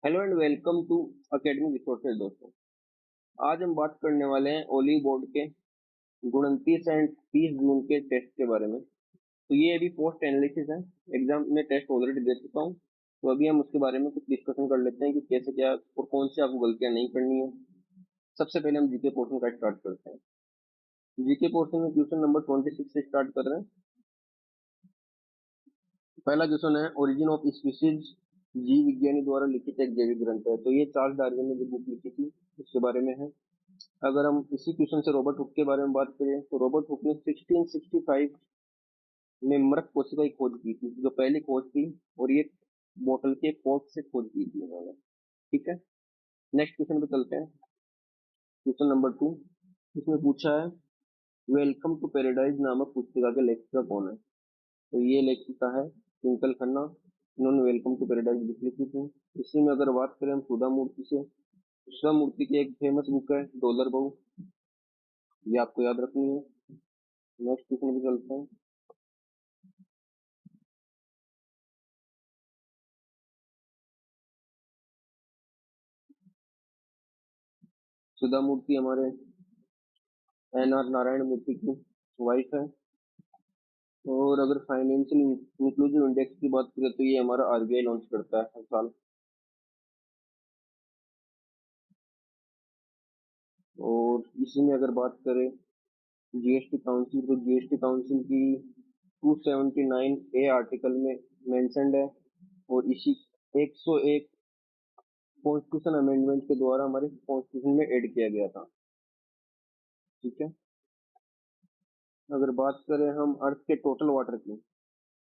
Hello and welcome to academic resources दोस्तों। आज हम बात करने वाले हैं ओली बोर्ड के 29 एंड 30 जून के टेस्ट के बारे में। तो ये अभी पोस्ट एनालिसिस है। एग्जाम में टेस्ट ऑलरेडी दे चुका हूँ, तो अभी हम उसके बारे में कुछ डिस्कशन कर लेते हैं कि कैसे क्या और कौन सी आपको गलतियां नहीं करनी है। सबसे पहले हम जीके पोर्शन का स्टार्ट करते हैं। जीके पोर्शन में क्वेश्चन नंबर 26 से स्टार्ट कर रहे हैं। पहला क्वेश्चन है, ओरिजिन ऑफ स्पीसीज जीव विज्ञानी द्वारा लिखित एक जैविक ग्रंथ है। तो ये चार्ल्स डार्विन ने जो बुक लिखी थी उसके बारे में है। अगर हम इसी क्वेश्चन से रॉबर्ट हुक के बारे में बात करें तो रॉबर्ट हुक ने 1665 में मृत कोशिका की खोज की थी, जो पहली खोज थी, और ये बोतल के कॉर्क से खोज की थी उन्होंने। ठीक है, नेक्स्ट क्वेश्चन पे चलते हैं। क्वेश्चन नंबर 2, इसमें पूछा है वेलकम टू पैराडाइज नामक पुस्तिका के लेखिका कौन है। तो ये लेखिका है ट्विंकल खन्ना। इन्होंने वेलकम टू पैराडाइज बुक लिखी थी। इसी में अगर बात करें हम सुधा मूर्ति से, सुधा मूर्ति की एक फेमस बुक है डॉलर बहू, ये आपको याद रखनी है। नेक्स्ट क्वेश्चन पे चलते हैं। सुधा मूर्ति हमारे एन आर नारायण मूर्ति की वाइफ है। और अगर फाइनेंशियल इंक्लूसिव इंडेक्स की बात करें तो ये हमारा आरबीआई लॉन्च करता है हर साल। और इसी में अगर बात करें जीएसटी काउंसिल, तो जीएसटी काउंसिल की 279 ए आर्टिकल में मेंशन्ड है, और इसी 101 कॉन्स्टिट्यूशन अमेंडमेंट के द्वारा हमारे कॉन्स्टिट्यूशन में ऐड किया गया था। ठीक है, अगर बात करें हम अर्थ के टोटल वाटर की,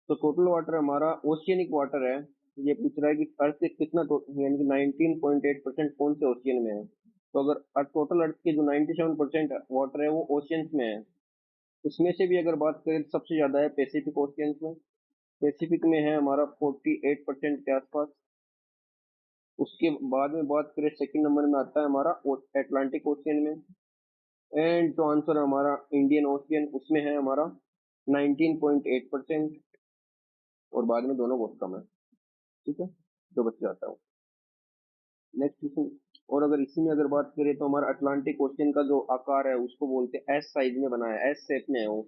तो टोटल वाटर हमारा ओशियनिक वाटर है। ये पूछ रहा है कि अर्थ से कितना यानी कि 19.8% कौन से ओशियन में है। तो अगर टोटल अर्थ के जो 97% वाटर है वो ओशियंस में है, उसमें से भी अगर बात करें तो सबसे ज्यादा है पैसिफिक ओशियंस में। पैसिफिक में है हमारा 48% के आसपास। उसके बाद में बात करें सेकंड नंबर में आता है हमारा एटलांटिक ओशियन में। एंड जो आंसर हमारा इंडियन ओशियन, उसमें है हमारा 19.8%। और बाद में दोनों बहुत कम है। ठीक है, जो बच जाता है। नेक्स्ट क्वेश्चन, और अगर इसी में अगर बात करें तो हमारा अटलांटिक ओशियन का जो आकार है उसको बोलते हैं एस साइज में बना है, एस शेप में है वो।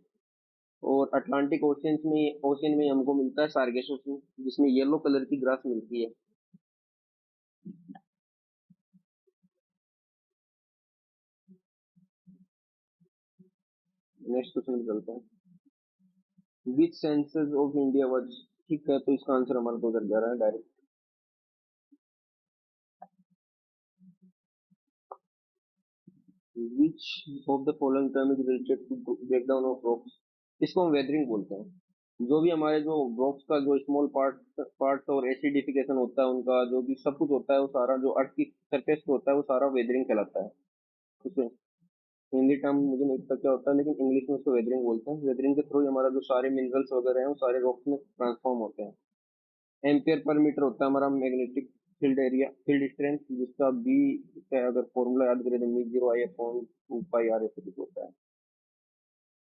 और अटलांटिक ओशियन में हमको मिलता है सार्गेसो सी, जिसमें येलो कलर की ग्रास मिलती है। नेक्स्ट क्वेश्चन चलते हैं, which census of India was. ठीक है, तो इसका आंसर हमारा 2011 है direct. Which of the following term is related to breakdown of rocks. इसको हम वेदरिंग बोलते हैं। जो भी हमारे जो रॉक्स का जो स्मॉल पार्ट्स और एसिडिफिकेशन होता है, उनका जो भी सब कुछ होता है वो सारा जो अर्थ की सरफेस पे होता है वो सारा वेदरिंग कहलाता है। उसे हिंदी टर्म मुझे नहीं पता क्या होता है, लेकिन इंग्लिश में उसको वेदरिंग बोलते हैं। वेदरिंग के थ्रू हमारा जो सारे मिनरल्स वगैरह हैं वो सारे रॉक्स में ट्रांसफॉर्म होते हैं। एम्पियर पर मीटर होता है हमारा मैग्नेटिक फील्ड स्ट्रेंथ, जिसका बी का अगर फॉर्मूला याद करें तो μ0I/2 पाई r ऐसे कुछ होता है।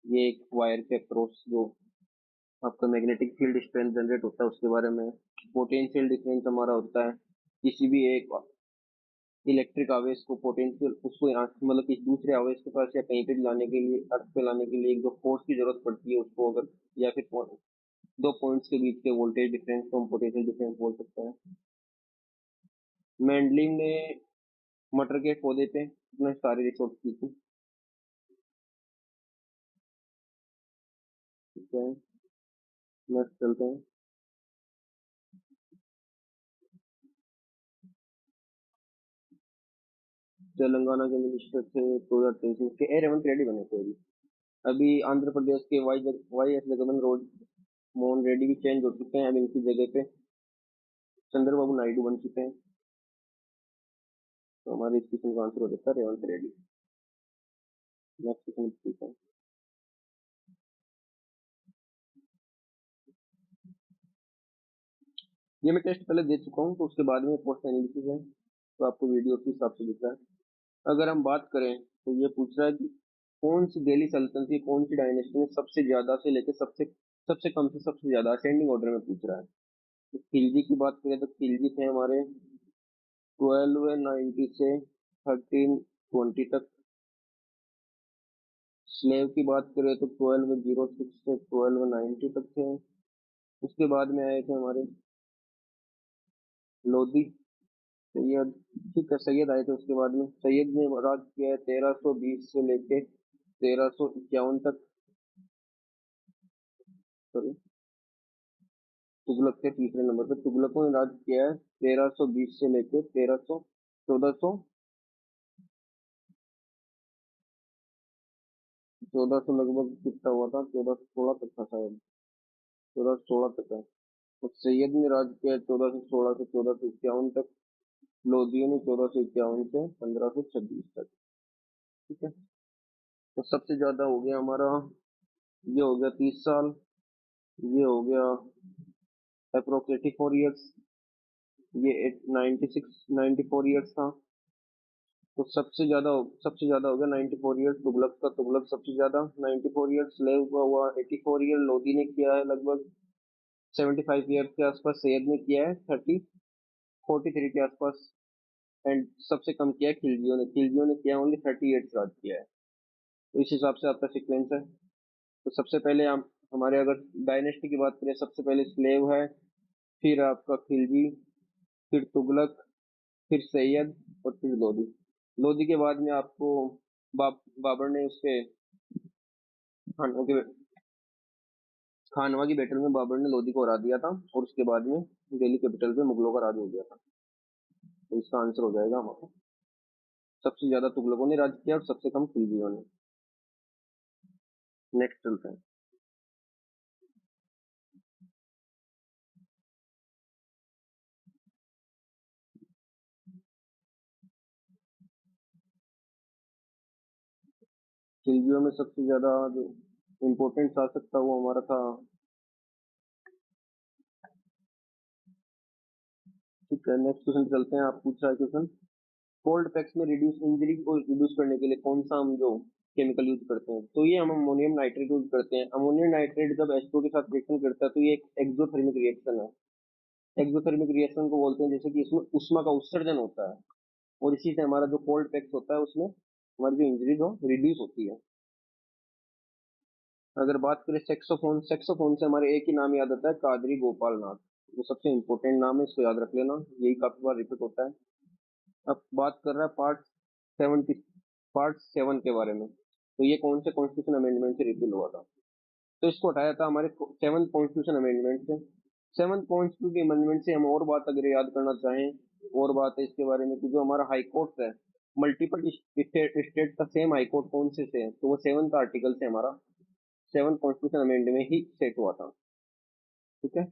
ये एक वायर के अक्रॉस जो आपका मैग्नेटिक फील्ड स्ट्रेंथ जनरेट होता है उसके बारे में। पोटेंशियल डिफरेंस हमारा होता है किसी भी एक इलेक्ट्रिक आवेश को पोटेंशियल उसको मतलब किसी दूसरे आवेश के पास या कहीं पे भी लाने के लिए, अर्थ पे लाने के लिए एक जो फोर्स की जरूरत पड़ती है उसको, अगर या फिर दो पॉइंट्स के बीच के वोल्टेज डिफरेंस को हम पोटेंशियल डिफरेंस बोल सकते हैं। मेंडलिव ने मटर के पौधे पे अपने सारे रिसर्च की थी। ठीक है, नेक्स्ट चलते हैं। तेलंगाना के मिनिस्टर थे 2023 में के ए रेवंत रेड्डी बने थे अभी। अभी आंध्र प्रदेश के वाई एस जगन रोड मोहन रेड्डी भी चेंज हो चुके हैं, अब इनकी जगह पे चंद्रबाबू नायडू बन चुके हैं। तो हमारे इस क्वेश्चन का आंसर हो जाता है रेवंत रेड्डी। नेक्स्ट क्वेश्चन पूछते हैं। ये मैं टेस्ट पहले दे चुका हूँ, तो उसके बाद में पोस्ट एनालिसिस है, तो आपको वीडियो के हिसाब से दिख रहा है। अगर हम बात करें तो ये पूछ रहा है कि कौन सी दिल्ली सल्तनत की कौन सी डायनेस्टी में सबसे ज्यादा से लेकर सबसे सबसे कम से सबसे ज्यादा असेंडिंग ऑर्डर में पूछ रहा है। तो खिलजी की बात करें तो खिलजी थे हमारे 1290 से 1320 तक। स्लेव की बात करें तो 1206 से 1290 तक थे। उसके बाद में आए थे हमारे लोधी, सैयद। ठीक है, सैयद आए थे उसके बाद में। सैयद ने राज किया है 1320 से लेके 1351 तक। सॉरी, तुगलक थे तीसरे नंबर पे। तुगलकों ने राज किया है 1320 से लेके 1400 लगभग कितना हुआ था, 1416 तक था शायद, 1416 तक है। तो सैयद ने राज किया 1416 से 1451 तक। लोधियों ने 1451 से 1526 तक। ठीक है। तो सबसे ज्यादा हो गया हमारा, ये हो गया 30 साल, ये हो गया अप्रोक्स 84 ईयर्स, ये 94 ईयर्स था। तो सबसे ज्यादा हो गया 94 ईयर्स तुगलक का। तुगलक सबसे ज्यादा 94 ईयर्स। स्लेव का हुआ 84 ईयर। लोधी ने किया है लगभग 75 ईयर्स के आसपास। सैयद ने किया है 43 के आसपास। एंड सबसे कम किया है खिलजियों ने। खिलजियों ने किया ओनली 30 ईयर्स राज किया है। तो इस हिसाब से आपका सीक्वेंस है। तो सबसे पहले हम हमारे अगर डायनेस्टी की बात करें, सबसे पहले स्लेव है, फिर आपका खिलजी, फिर तुगलक, फिर सैयद, और फिर लोधी। लोधी के बाद में आपको बाबर ने उसके खानवा के खानवा की बैटल में बाबर ने लोधी को हरा दिया था। और उसके बाद में दिल्ली कैपिटल पे मुगलों का राज हो गया था। तो इसका आंसर हो जाएगा हमारा, सबसे ज्यादा तुगलकों ने राज किया और सबसे कम खिलजियों ने। नेक्स्ट चलते हैं। खिलजियों में सबसे ज्यादा जो इम्पोर्टेंट शासक था वो हमारा था, ठीक है नेक्स्ट क्वेश्चन चलते हैं। आप पूछ रहा है क्वेश्चन, कोल्ड पैक्स में रिड्यूस इंजरी को रिड्यूस करने के लिए कौन सा हम जो केमिकल यूज करते हैं? तो ये हम अमोनियम नाइट्रेट यूज करते हैं। अमोनियम नाइट्रेट जब H2 के साथ रिएक्शन करता है तो ये एक एक्सोथर्मिक रिएक्शन है। एक्सोथर्मिक रिएक्शन को बोलते हैं जैसे कि इसमें उष्मा का उत्सर्जन होता है, और इसी से हमारा जो कोल्ड पैक्स होता है उसमें हमारी जो इंजरीज हो रिड्यूस होती है। अगर बात करें सेक्सोफोन, सेक्सोफोन से हमारे एक ही नाम याद आता है, कादरी गोपाल नाथ। वो सबसे इंपॉर्टेंट नाम है, इसको याद रख लेना, यही काफी बार रिपीट होता है। अब बात कर रहा है पार्ट 7 के बारे में। तो ये कौन से कॉन्स्टिट्यूशन अमेंडमेंट से रिपील हुआ था? तो इसको हटाया था हमारे 7th कॉन्स्टिट्यूशन अमेंडमेंट से। 7th कॉन्स्टिट्यूशन अमेंडमेंट से हम और बात अगर याद करना चाहें, और बात है इसके बारे में कि जो हमारा हाई कोर्ट है, मल्टीपल स्टेट का सेम हाई कोर्ट कौन से है, तो वो 7th आर्टिकल से हमारा 7th कॉन्स्टिट्यूशन अमेंडमेंट में ही सेट हुआ था। ठीक है।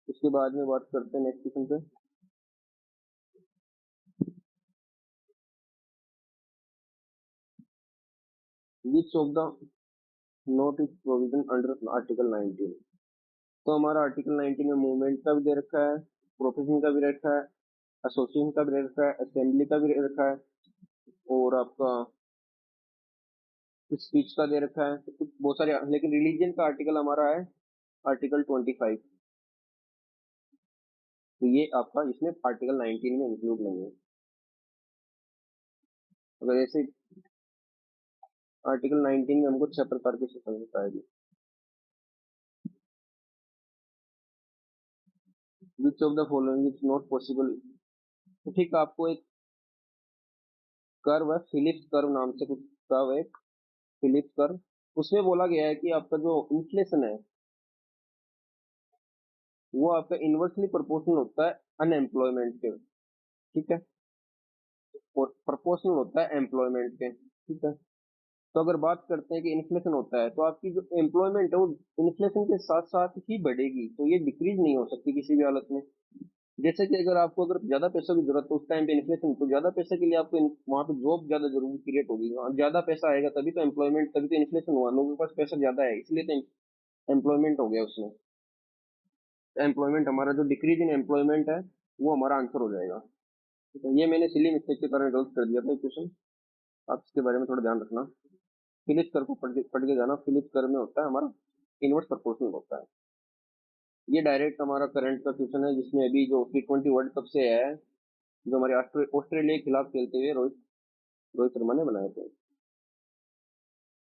उसके बाद में बात करते हैं नेक्स्ट क्वेश्चन पे। विच of the note is provision under article 19? तो हमारा आर्टिकल 19 में मूवमेंट का भी दे रखा है, प्रोफेशन का भी दे रखा है, एसोसिएशन का भी दे रखा है, असेंबली का भी दे रखा है, और आपका स्पीच का दे रखा है। तो कुछ बहुत सारे, लेकिन रिलीजन का आर्टिकल हमारा है आर्टिकल 25। तो ये आपका इसमें आर्टिकल 19 में इंक्लूड नहीं है। अगर ऐसे आर्टिकल 19 में हमको 6 प्रकार की स्वतंत्रता है। विच of the following is not possible? तो ठीक है, आपको एक कर्व है, फिलिप्स कर्व नाम से कुछ कर्व है, फिलिप्स कर्व। उसमें बोला गया है कि आपका जो इन्फ्लेशन है वो आपका इन्वर्सली प्रोपोर्शनल होता है अनएम्प्लॉयमेंट के। ठीक है। और प्रोपोर्शनल होता है एम्प्लॉयमेंट के। ठीक है। तो अगर बात करते हैं कि इन्फ्लेशन होता है, तो आपकी जो एम्प्लॉयमेंट है वो इन्फ्लेशन के साथ साथ ही बढ़ेगी, तो ये डिक्रीज नहीं हो सकती किसी भी हालत में। जैसे कि अगर आपको अगर ज्यादा पैसों की जरूरत है उस टाइम पे इन्फ्लेशन, तो ज्यादा पैसे के लिए आपको वहां पे जॉब ज्यादा जरूरी क्रिएट होगी। वहाँ ज्यादा पैसा आएगा तभी तो एम्प्लॉयमेंट, तभी तो इन्फ्लेशन हुआ, लोगों के पास पैसा ज्यादा है इसलिए तो एम्प्लॉयमेंट हो गया उसमें। एम्प्लॉयमेंट हमारा जो डिक्रीज इन एम्प्लॉयमेंट है वो हमारा आंसर हो जाएगा। ठीक है। ये मैंने सिली मिस्टेक के कारण गलत कर दिया था क्वेश्चन, आप इसके बारे में थोड़ा ध्यान रखना। फिलिप्स कर्व को पढ़ के जाना। फिलिप्स कर्व में होता है हमारा इनवर्स प्रोपोर्शनल होता है। ये डायरेक्ट हमारा करंट का क्वेश्चन है जिसमें अभी जो T20 वर्ल्ड कप से है, जो हमारे ऑस्ट्रेलिया के खिलाफ खेलते हुए रोहित रोहित शर्मा ने बनाए थे।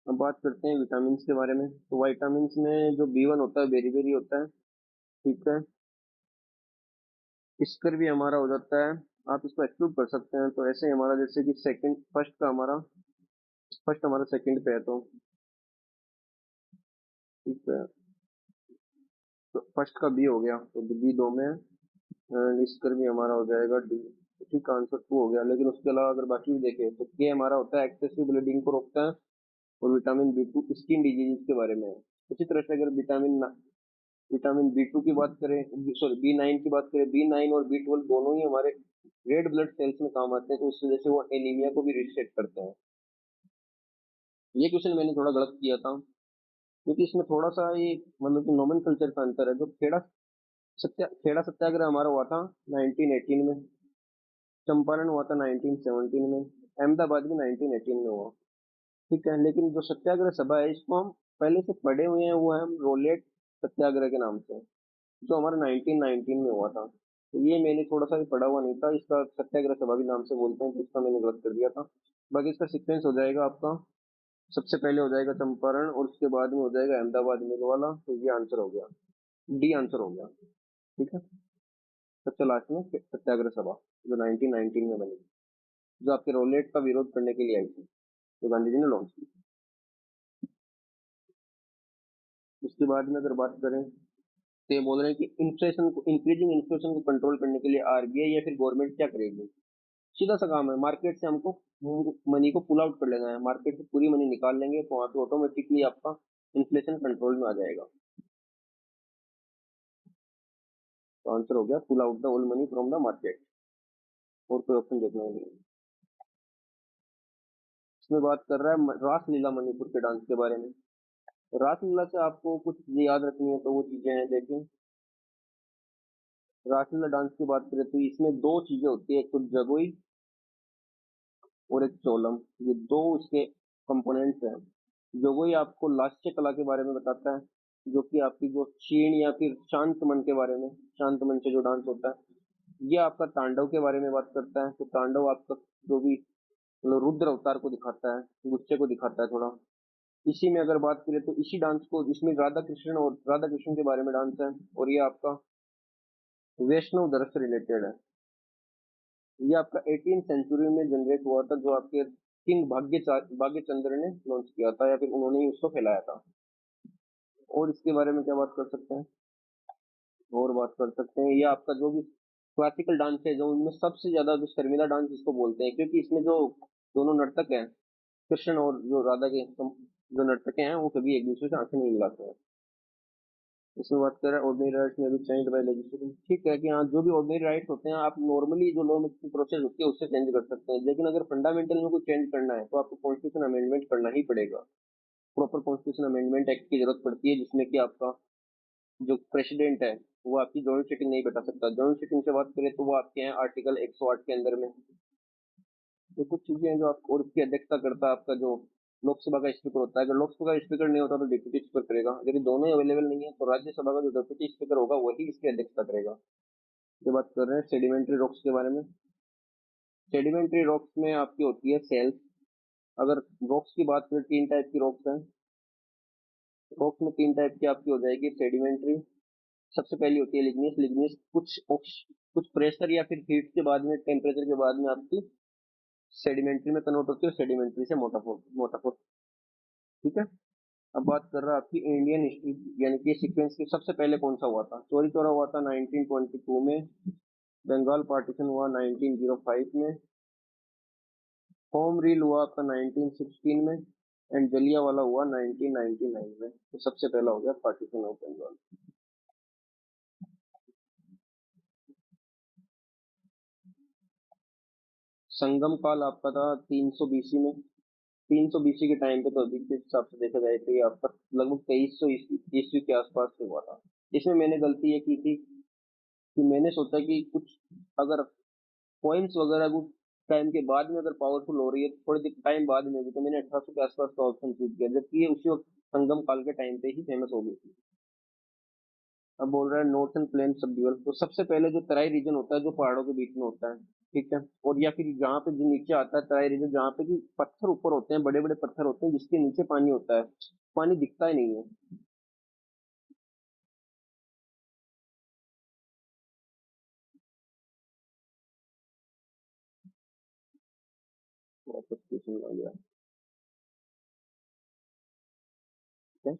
अब बात करते हैं विटामिन के बारे में। तो विटामिन में जो B1 होता है बेरी बेरी होता है, ठीक है। स्कर भी हमारा हो जाता है, आप इसको एक्सक्लूड कर सकते हैं। तो ऐसे ही हमारा जैसे कि सेकंड फर्स्ट हमारा सेकंड पे है, तो ठीक है। तो फर्स्ट का बी हो गया, तो बी दो में है। एंड स्कर भी हमारा हो जाएगा डी। ठीक है, आंसर टू हो गया। लेकिन उसके अलावा अगर बाकी भी देखें तो के हमारा होता है एक्सेसिव ब्लीडिंग को रोकता है, और विटामिन B2 स्किन डिजीज के बारे में है। उसी तरह से अगर विटामिन B2 की बात करें, सॉरी B9 की बात करें, B9 और B12 दोनों ही हमारे रेड ब्लड सेल्स में काम आते हैं, तो उस वजह से वो एनीमिया को भी रिसेट करते हैं। ये क्वेश्चन मैंने थोड़ा गलत किया था, क्योंकि इसमें थोड़ा सा ये मतलब कि नोमेनकल्चर का अंतर है। जो खेड़ा सत्याग्रह हमारा हुआ था 1918 में, चंपारण हुआ था 1917 में, अहमदाबाद भी 1918 में हुआ, ठीक है। लेकिन जो सत्याग्रह सभा है इसको हम पहले से पढ़े हुए हैं, वो है हम रोलेट सत्याग्रह के नाम से, जो हमारा 1919 में हुआ था। तो ये मैंने थोड़ा सा भी पढ़ा हुआ नहीं था, इसका सत्याग्रह सभा भी नाम से बोलते हैं, तो इसका मैंने गलत कर दिया था। बाकी इसका सीक्वेंस हो जाएगा आपका, सबसे पहले हो जाएगा चंपारण और उसके बाद में हो जाएगा अहमदाबाद मिल वाला, तो ये आंसर हो गया, डी आंसर हो गया, ठीक है। सबसे लास्ट में सत्याग्रह सभा जो 1919 में बनी, जो आपके रोलेट का विरोध करने के लिए आई थी, जो गांधी जी ने लॉन्च की। उसके बाद में अगर बात करें, तो ये बोल रहे हैं कि इन्फ्लेशन को इंक्रीजिंग इन्फ्लेशन को कंट्रोल करने के लिए आरबीआई या फिर गवर्नमेंट क्या करेगी। सीधा सा काम है, मार्केट से हमको मनी को पुल आउट कर लेना है, मार्केट से पूरी मनी निकाल लेंगे, तो वहां पे ऑटोमेटिकली आपका इन्फ्लेशन कंट्रोल में आ जाएगा। तो आंसर हो गया pull out the old money from the market. और कोई ऑप्शन देखना होगा। इसमें बात कर रहा है रासलीला मणिपुर के डांस के बारे में। रासलीला से आपको कुछ चीजें याद रखनी है, तो वो चीजें हैं, देखें। रासलीला डांस की बात करें तो इसमें दो चीजें होती है, एक तो जगोई और एक चोलम, ये दो इसके कंपोनेंट्स हैं। जगोई आपको लास्य कला के बारे में बताता है, जो कि आपकी जो क्षीण या फिर शांत मन के बारे में, शांत मन से जो डांस होता है। ये आपका तांडव के बारे में बात करता है, तो तांडव आपका जो भी मतलब रुद्र अवतार को दिखाता है, गुस्से को दिखाता है थोड़ा। इसी में अगर बात करें तो इसी डांस को, इसमें राधा कृष्ण के बारे में डांस है, और ये आपका वैष्णव धर्म से रिलेटेड है। ये आपका 18th सेंचुरी में जनरेट हुआ था, जो आपके किंग भाग्यचंद्र ने लॉन्च किया था, या फिर उन्होंने ही उसको फैलाया था। और इसके बारे में क्या बात कर सकते हैं, और बात कर सकते हैं, ये आपका जो भी क्लासिकल डांस है, जो उनमें सबसे ज्यादा जो शर्मिला डांस जिसको बोलते हैं, क्योंकि इसमें जो दोनों नर्तक हैं, कृष्ण और जो राधा के जो नर्तक हैं, वो कभी एक दूसरे से आंखें नहीं मिलाते हैं। इसमें बात करें ऑर्डिनरी राइट्स में भी चेंज बाय लेजिस्लेशन, ठीक है कि हाँ, जो भी ऑर्डिनरी राइट्स होते हैं आप नॉर्मली जो लॉ मेकिंग प्रोसेस होती है उससे चेंज कर सकते हैं, लेकिन अगर फंडामेंटल में कुछ चेंज करना है तो आपको कॉन्स्टिट्यूशन अमेंडमेंट करना ही पड़ेगा। प्रॉपर कॉन्स्टिट्यूशन अमेंडमेंट एक्ट की जरूरत पड़ती है, जिसमें कि आपका जो प्रेसिडेंट है वो आपकी जॉइंट सिटिंग नहीं बैठा सकता। जॉइंट सिटिंग से बात करें तो वो आपके हैं आर्टिकल 108 के अंदर में। तो कुछ चीजें हैं जो आप, और उसकी अध्यक्षता करता है आपका जो लोकसभा का स्पीकर होता है। अगर लोकसभा का स्पीकर नहीं होता तो डिप्टी स्पीकर करेगा, अगर ये दोनों ही अवेलेबल नहीं है तो राज्यसभा का जो डिप्टी स्पीकर होगा वही इसकी अध्यक्षता करेगा। ये बात कर रहे हैं सेडिमेंट्री रॉक्स के बारे में। सेडिमेंट्री रॉक्स में आपकी होती है सेल्स। अगर रॉक्स की बात करें, तीन टाइप की रॉक्स हैं। रॉक्स में तीन टाइप की आपकी हो जाएगी सेडिमेंट्री। सबसे पहली होती है लिग्नियस। लिग्नियस कुछ प्रेशर या फिर हीट के बाद में, टेम्परेचर के बाद में आपकी सेडिमेंट्री में कन्वर्ट होती है, सेडिमेंट्री से मोटाफोर, ठीक है। अब बात कर रहा है आपकी इंडियन हिस्ट्री, यानी कि सीक्वेंस की सबसे पहले कौन सा हुआ था। चोरी चौरा हुआ था 1922 में, बंगाल पार्टीशन हुआ 1905 में, होम रील हुआ आपका 1916 में, एंड जलियांवाला हुआ 1999 में। तो सबसे पहला हो गया पार्टीशन ऑफ बंगाल। संगम काल आपका था 300 बीसी में। 300 बीसी के टाइम पे, तो अभी के हिसाब से देखा जाए तो ये आपका लगभग 2300 ईस्वी के आसपास से हुआ था। इसमें मैंने गलती ये की थी कि मैंने सोचा कि कुछ अगर पॉइंट्स वगैरह कुछ टाइम के बाद में अगर पावरफुल हो रही है थोड़ी टाइम बाद में भी, तो मैंने 1800 के आसपास का ऑप्शन चूज किया, जबकि ये उसी वक्त संगम काल के टाइम पे ही फेमस हो गई थी। अब बोल रहा है नॉर्थन प्लेन सब डिवेल्प। तो सबसे पहले जो तराई रीजन होता है जो पहाड़ों के बीच में होता है, ठीक है। और या फिर जहाँ पे जो नीचे आता है ट्राई रीजन, जहाँ पे कि पत्थर ऊपर होते हैं, बड़े बड़े पत्थर होते हैं जिसके नीचे पानी होता है, पानी दिखता ही नहीं है। वापस क्वेश्चन आ गया। ठीक है।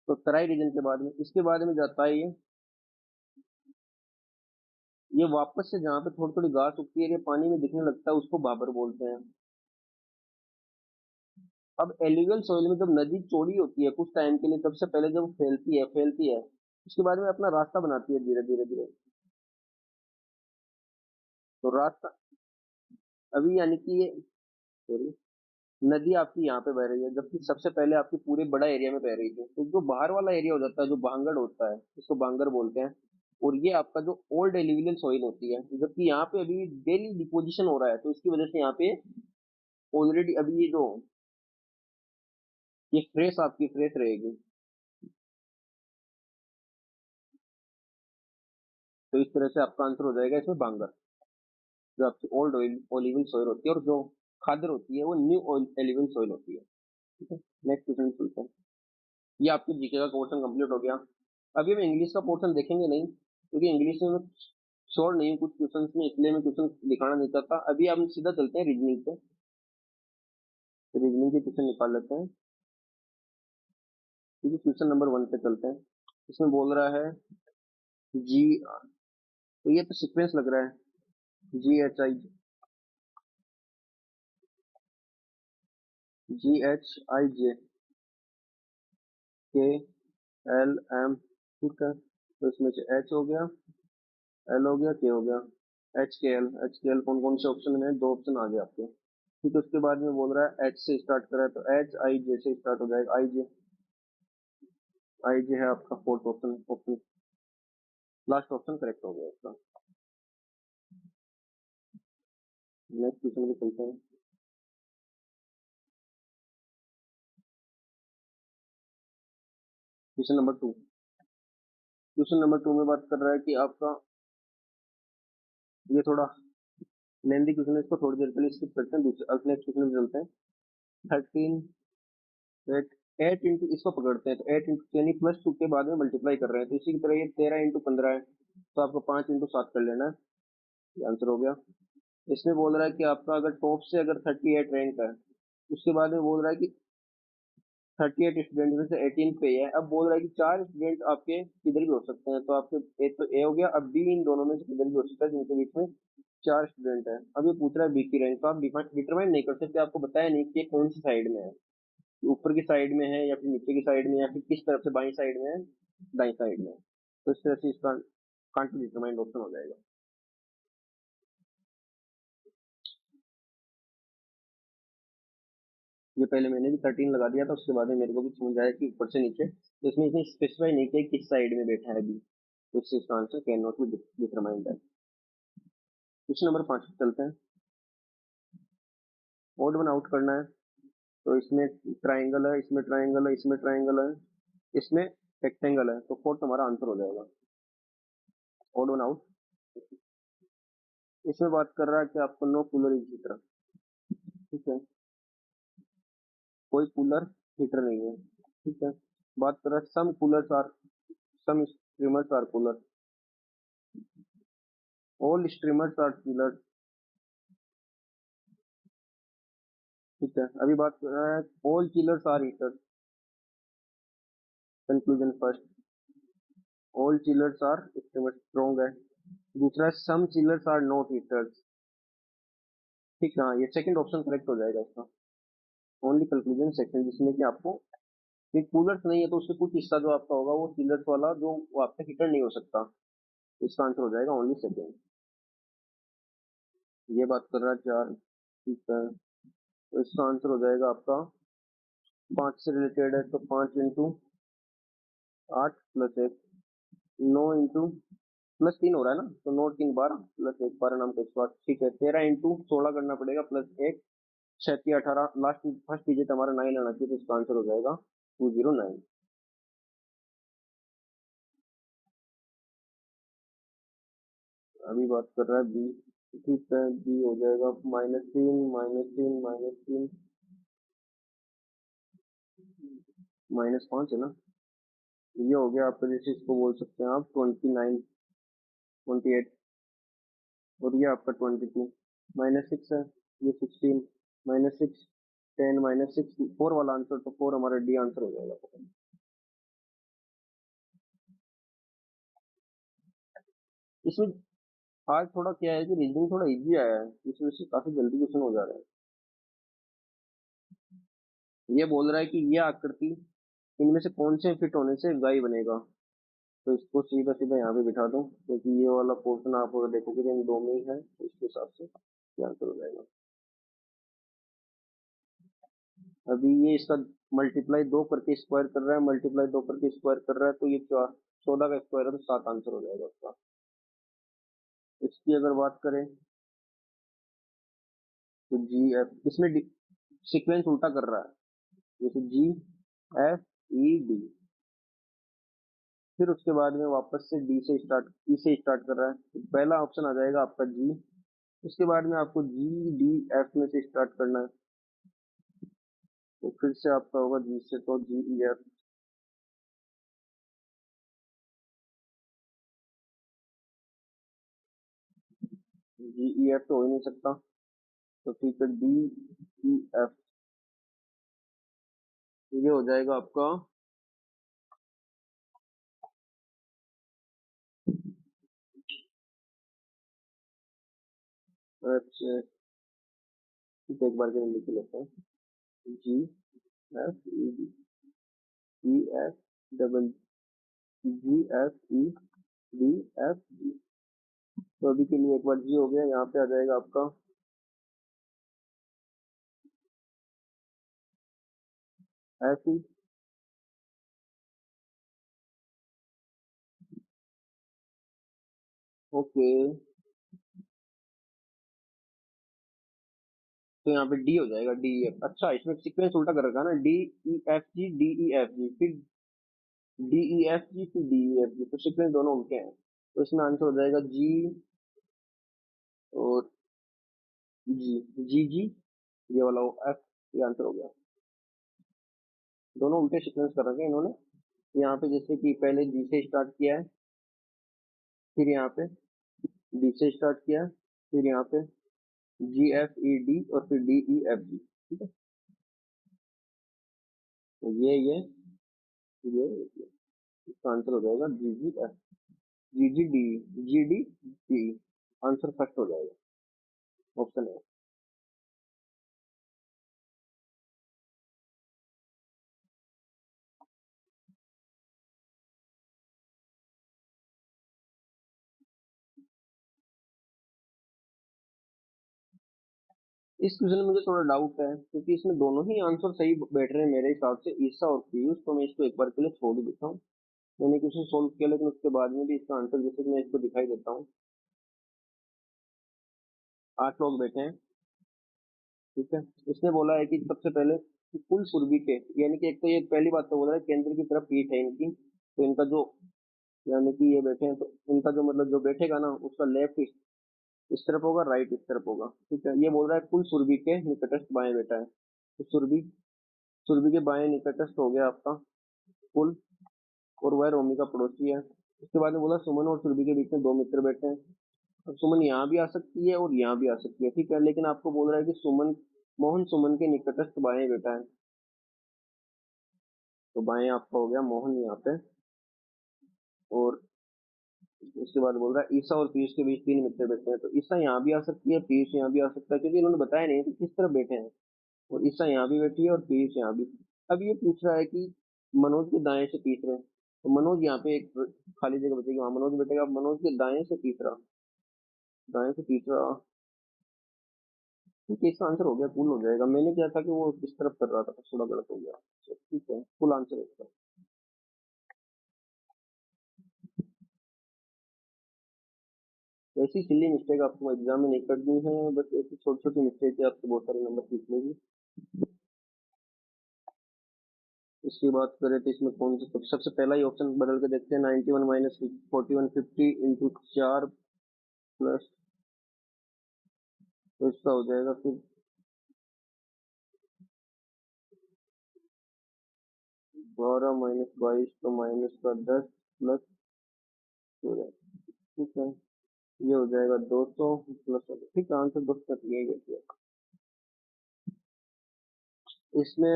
तो तराई रीजन के बाद में, इसके बाद में जाता है ये वापस से जहाँ पे थोड़ी थोड़ी घास उगती है, ये पानी में दिखने लगता है, उसको भाबर बोलते हैं। अब एल्यूवियल सॉइल में जब नदी चौड़ी होती है कुछ टाइम के लिए, सबसे पहले जब फैलती है उसके बाद में अपना रास्ता बनाती है धीरे धीरे धीरे। तो रास्ता अभी यानी कि ये, सॉरी, नदी आपकी यहाँ पे बह रही है, जबकि सबसे पहले आपकी पूरे बड़ा एरिया में बह रही थी। तो जो बाहर वाला एरिया हो जाता है, जो भांगड़ होता है, इसको भांगर बोलते हैं। और ये आपका जो ओल्ड एल्यूवियल सॉइल होती है, जबकि यहाँ पे अभी डेली डिपोजिशन हो रहा है, तो इसकी वजह से यहाँ पे ऑलरेडी अभी ये जो, ये फ्रेश आपकी फ्रेश रहेगी। तो इस तरह से आपका आंसर हो जाएगा इसमें बांगर, जो आपकी ओल्ड ओलिवन सॉइल होती है, और जो खादर होती है वो न्यू एलिवन सॉइल होती है। ठीक है। नेक्स्ट क्वेश्चन चलते हैं। ये आपके जीके का पोर्शन कंप्लीट हो गया। अभी हम इंग्लिश का पोर्शन देखेंगे नहीं, क्योंकि इंग्लिश में मैं श्योर नहीं हूँ कुछ क्वेश्चन में, इसलिए मैं क्वेश्चन दिखाना नहीं चाहता। अभी हम सीधा चलते हैं रीजनिंग पे। रीजनिंग के क्वेश्चन निकाल लेते हैं। ठीक है, क्वेश्चन नंबर 1 पे चलते हैं। इसमें बोल रहा है जी, तो ये तो सीक्वेंस लग रहा है। GHIJ KLM। ठीक है, तो इसमें से H हो गया, L हो गया, K हो गया। एच के एल कौन कौन से ऑप्शन में है? 2 ऑप्शन आ गए आपके। ठीक है, उसके बाद में बोल रहा है H से स्टार्ट करा है, तो HIJ से स्टार्ट हो जाएगा। आई जे, आई जे है आपका fourth option. Option last option correct हो गया इसका। नेक्स्ट क्वेश्चन पे चलते हैं। Question number 2। क्वेश्चन नंबर 2 में बात कर रहा है कि आपका, ये थोड़ा लेंदी क्वेश्चन है, इसको थोड़ी देर के लिए स्किप करते हैं। दूसरे अब नेक्स्ट क्वेश्चन में चलते हैं। 13 एट, 8 इंटू, इसको पकड़ते हैं, तो 8 इंटू यानी +2 के बाद में मल्टीप्लाई कर रहे हैं, तो इसी की तरह ये 13 इंटू 15 है, तो आपको 5 इंटू 7 कर लेना है। ये आंसर हो गया। इसमें बोल रहा है कि आपका अगर टॉप से अगर 38 रैंक है, उसके बाद में बोल रहा है कि 38 स्टूडेंट में से 18 पे है। अब बोल रहा है कि 4 स्टूडेंट आपके किधर भी हो सकते हैं, तो आपके एक तो ए हो गया, अब बी इन दोनों में से किधर भी हो सकता है जिनके बीच में 4 स्टूडेंट है। अब ये पूछ रहा है बी की रैंक, तो आप डिटरमाइन नहीं कर सकते, आपको बताया नहीं कि ये कौन सी साइड में है, ऊपर की साइड में है या फिर नीचे की साइड में, या फिर किस तरफ से, बाई साइड में है, दाई साइड में है। तो इस तरह से इसका कांट डिटरमाइंड ऑप्शन हो जाएगा। ये पहले मैंने भी 13 लगा दिया था, उसके बाद में मेरे को भी समझ आया कि ऊपर से नीचे, तो इसमें इसने स्पेसिफाई नहीं किया किस साइड में बैठा है अभी, तो इससे इसका answer can not be determined है। क्वेश्चन नंबर 5 पे चलते हैं। ओड वन आउट करना है, तो इसमें ट्राइंगल है, इसमें ट्राइंगल है, इसमें ट्राइंगल है, इसमें रेक्टेंगल है, तो फोर्थ हमारा आंसर हो जाएगा। Odd one out. इसमें बात कर रहा है कि आपको नो कूलर इज हीटर। ठीक है, कोई कूलर हीटर नहीं है। ठीक है। बात कर रहा है some coolers are, some streamers are cooler, all streamers are cooler. ठीक है। अभी बात कर रहा है all chillers are heater. Conclusion first, all chillers are streamers strong है। दूसरा है some chillers are not heaters. ठीक है, हाँ, ये सेकंड ऑप्शन करेक्ट हो जाएगा इसका। ओनली कंक्लूजन सेकंड, जिसमें कि आपको ये कूलर्स नहीं है, तो उससे कुछ हिस्सा जो आपका होगा वो चिलर्स वाला, जो वो आपका हीटर नहीं हो सकता। इसका आंसर हो जाएगा ओनली सेकंड। ये बात कर रहा है 4। ठीक है, तो इसका आंसर हो जाएगा आपका 5 से रिलेटेड है, तो 5 इंटू 8 प्लस 1, 9 इंटू +3 हो रहा है ना, तो 9 3 12 प्लस 1 12 नाम का 108। ठीक है, 13 इंटू 16 करना पड़ेगा, +1 6 18, लास्ट फर्स्ट डिजिट हमारा 9 आना चाहिए, तो इसका आंसर हो जाएगा 209। अभी बात कर रहा है बी। ठीक है, जी हो जाएगा -3 -3 -3 -5 है ना। ये हो गया आपका, जैसे इसको बोल सकते हैं आप 29 28, और ये आपका 22 -6 है, ये 16 -6 10 -6 4 वाला आंसर, तो 4 हमारा डी आंसर हो जाएगा। इसमें आज थोड़ा क्या है कि रीजनिंग थोड़ा इजी आया है, इस वजह से काफी जल्दी क्वेश्चन हो जा रहे हैं। ये बोल रहा है कि ये आकृति इनमें से कौन से फिट होने से गाय बनेगा। तो इसको सीधा सीधा यहाँ पे बिठा दो, क्योंकि ये वाला पोर्शन आप अगर देखोगे तो इन दो में ही है, तो इसके हिसाब से ये आंसर हो जाएगा। अभी ये इसका मल्टीप्लाई 2 करके स्क्वायर कर रहा है, मल्टीप्लाई 2 करके स्क्वायर कर रहा है, तो ये 14 का स्क्वायर है, तो 7 आंसर हो जाएगा उसका। इसकी अगर बात करें तो जी एफ, इसमें सीक्वेंस उल्टा कर रहा है, जैसे जी एफ ई डी, फिर उसके बाद में वापस से डी से स्टार्ट, ई से स्टार्ट कर रहा है, तो पहला ऑप्शन आ जाएगा आपका जी। उसके बाद में आपको जी डी एफ में से स्टार्ट करना है, तो फिर से आपका होगा जी से, तो जी ई एफ, जी ई एफ तो हो ही नहीं सकता, तो ठीक है डी ई एफ। ये हो जाएगा आपका, अच्छा ठीक है, एक बार के लिए लिख लेते हैं, G F E D, E F double, G F E D F G. तो अभी के लिए एक बार जी हो गया, यहाँ पे आ जाएगा आपका एफ ई। ओके, तो यहाँ पे डी हो जाएगा, डी ई एफ। अच्छा, इसमें सीक्वेंस उल्टा कर रखा है ना, D E F G, D E F G, फिर डी ई एफ जी, फिर डी ई एफ जी, तो सीक्वेंस दोनों उल्टे हैं, तो इसमें आंसर हो जाएगा जी और जी, जी जी, ये वाला एफ, ये आंसर हो गया। दोनों उल्टे सीक्वेंस कर रखे हैं इन्होंने। यहाँ पे जैसे कि पहले जी से स्टार्ट किया है, फिर यहाँ पे डी से स्टार्ट किया है, फिर यहाँ पे जी एफ ई डी, और फिर डी ई एफ जी। ठीक है, तो ये इसका आंसर हो जाएगा G G F, G G D, G D D, answer first हो जाएगा, ऑप्शन है। इस क्वेश्चन में मुझे थोड़ा डाउट है, क्योंकि इसमें दोनों ही आंसर सही बैठ रहे हैं मेरे हिसाब से, ईसा और पीयूष, तो मैं इसको एक बार के लिए छोड़ ही देता हूँ। मैंने क्वेश्चन सोल्व किया, लेकिन उसके बाद में भी इसका आंसर जैसे कि मैं इसको दिखाई देता हूँ। 8 लोग बैठे हैं, ठीक है। इसने बोला है कि सबसे पहले कि कुल पूर्वी के, यानी कि एक तो ये पहली बात तो बोल रहा है केंद्र की तरफ पीठ है इनकी, तो इनका जो, यानी कि ये बैठे हैं, तो इनका जो मतलब जो बैठेगा ना, उसका लेफ्ट इस तरफ होगा, राइट इस तरफ होगा, ठीक है। ये बोल रहा है कुल सुरभि के निकटस्थ बाएं बेटा है, तो सुरभि, सुरभि के बाएं निकटस्थ हो गया आपका कुल, और वह रोमी का पड़ोसी है। उसके बाद में बोला सुमन और सुरभि के बीच में दो मित्र बैठे हैं। अब सुमन यहाँ भी आ सकती है और यहाँ भी आ सकती है, ठीक है, लेकिन आपको बोल रहा है कि सुमन, मोहन सुमन के निकटस्थ बाएं बेटा है, तो बाएं आपका हो गया मोहन यहाँ पे। और उसके बाद बोल रहा है ईसा और पीयूष के बीच तीन मित्र बैठे हैं, तो ईसा यहाँ भी आ सकती है, पीयूष यहाँ भी आ सकता है, क्योंकि इन्होंने बताया नहीं कि किस तरफ बैठे हैं, और ईसा यहाँ भी बैठी है और पीयूष यहाँ भी। अब ये पूछ रहा है कि मनोज के दाएं से तीसरे, तो मनोज यहाँ पे एक खाली जगह बचेगी, वहां मनोज बैठेगा। अब मनोज के दाएं से तीसरा, दाएं से तीसरा, ठीक है, इसका आंसर हो गया, कुल हो जाएगा। मैंने क्या था कि वो इस तरफ कर रहा था, तो थोड़ा गलत हो गया, तो ठीक है, कुल आंसर है इसका। ऐसी सिली मिस्टेक आपको एग्जाम में नहीं करनी है, बस ऐसी छोटी छोटी मिस्टेक है, आपको बहुत सारे नंबर सीख लेगी। इसकी बात करें तो इसमें कौन सा, तो सबसे पहला ही ऑप्शन बदल के देखते हैं, 91 माइनस 41 50 इंटू 4 प्लस तो इसका हो जाएगा फिर 12 - 22 तो माइनस का 10 प्लस 16। ठीक है, ये हो जाएगा 200 प्लस। ठीक है, आंसर 200 तक यही है। इसमें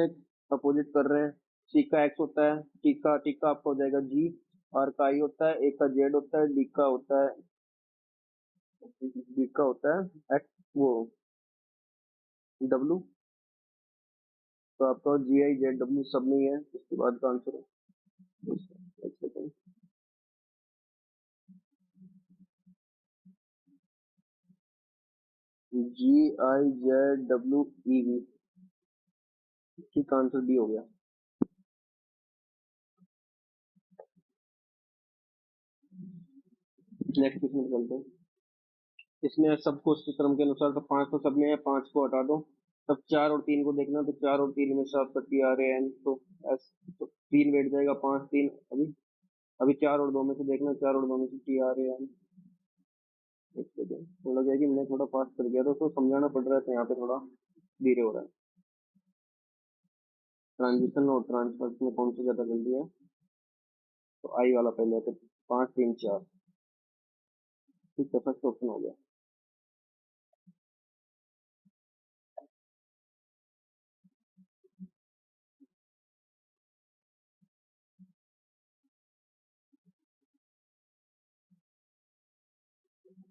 अपोजिट कर रहे हैं। सी का एक्स होता है, टी का आपका हो जाएगा जी, आर का आई होता है, ए का जेड होता है, डी का होता है एक्स, वो डब्लू। तो आपका जी आई जेड डब्ल्यू सब में ही है, इसके बाद का आंसर है। एक second. G I Z W E V. ठीक, आंसर डी हो गया। नेक्स्ट क्वेश्चन चलते हैं। इसमें सबको उसके क्रम के अनुसार, तो 5 तो सब में है, 5 को हटा दो। तब 4 और 3 को देखना, तो 4 और 3 में से आपका टी आर ए एन, तो एस, तो 3 बैठ जाएगा, 5 3 अभी। अभी 4 और 2 में से देखना, 4 और 2 में से टी आर ए एन। एक सेकेंड, थोड़ा क्या है कि मैं थोड़ा फास्ट कर गया था, तो समझाना पड़ रहा है, तो यहाँ पे थोड़ा धीरे हो रहा है। ट्रांजिशन और ट्रांसफर में कौन सा ज्यादा जल्दी है? तो आई वाला पहले, तो 5 3 4। ठीक है, फर्स्ट ऑप्शन हो गया।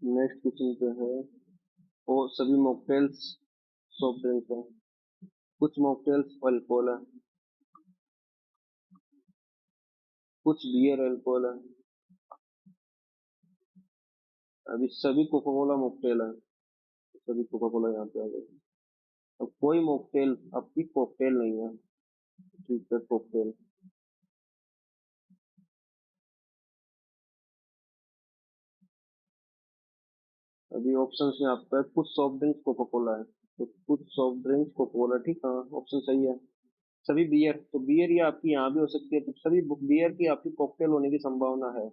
नेक्स्ट क्वेश्चन जो है, वो सभी मॉकटेल्स सॉफ्ट ड्रिंक है। कुछ मॉकटेल्स अल्कोहल है, कुछ बियर अल्कोहल है। अभी सभी कोका कोला मॉकटेल है, सभी कोका कोला यहाँ पे आ गए। अब कोई मॉकटेल आपकी कॉकटेल नहीं है। ठीक है, कॉकटेल। अभी ऑप्शन में आपका है, कुछ सॉफ्ट ड्रिंक्स कोका कोला है, तो कुछ सॉफ्ट ड्रिंक्स कोका कोला। ठीक, हाँ, ऑप्शन सही है। सभी बियर, तो बियर ये आपकी यहाँ भी हो सकती है, तो सभी बियर की आपकी कॉकटेल होने की संभावना है,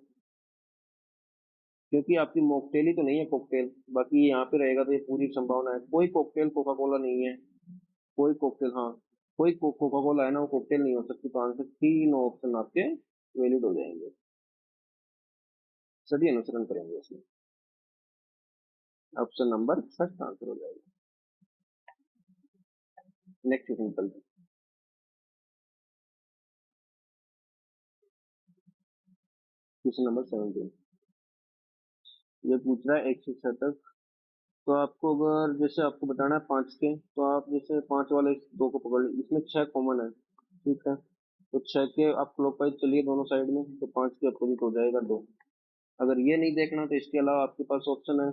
क्योंकि आपकी मॉकटेल ही तो नहीं है कॉकटेल। बाकी ये यहाँ पे रहेगा, तो ये पूरी संभावना है। कोई कॉकटेल कोका कोला नहीं है। कोई कॉकटेल, हाँ, कोई कोका कोला है ना, वो कॉकटेल नहीं हो सकती। तो आंसर तीन ऑप्शन आपके वैलिड हो जाएंगे, सभी अनुसरण करेंगे इसमें। ऑप्शन नंबर फर्स्ट आंसर हो जाएगा। Next simple. Question number 17। ये पूछ रहा है 1 से 6 तक। तो आपको अगर जैसे आपको बताना है 5 के, तो आप जैसे 5 वाले दो को पकड़ लीजिए, इसमें 6 कॉमन है। ठीक है, तो 6 के आप क्लॉकवाइज चलिए दोनों साइड में, तो 5 के अपोजिट हो जाएगा 2। अगर ये नहीं देखना, तो इसके अलावा आपके पास ऑप्शन है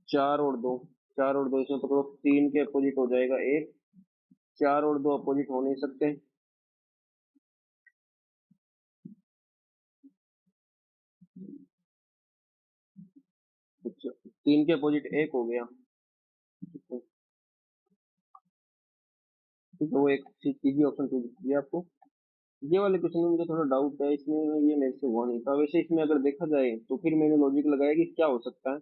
4 और 2। 4 और 2 इसमें पकड़ो, 3 के अपोजिट हो जाएगा 1। 4 और 2 अपोजिट हो नहीं सकते। अच्छा, 3 के अपोजिट 1 हो गया। ठीक है, ठीक है, वो एक इजी ऑप्शन चूज किया आपको। ये वाले क्वेश्चन में मुझे थोड़ा डाउट है, इसमें ये मेरे से हुआ नहीं था। वैसे इसमें अगर देखा जाए, तो फिर मैंने लॉजिक लगाया कि क्या हो सकता है।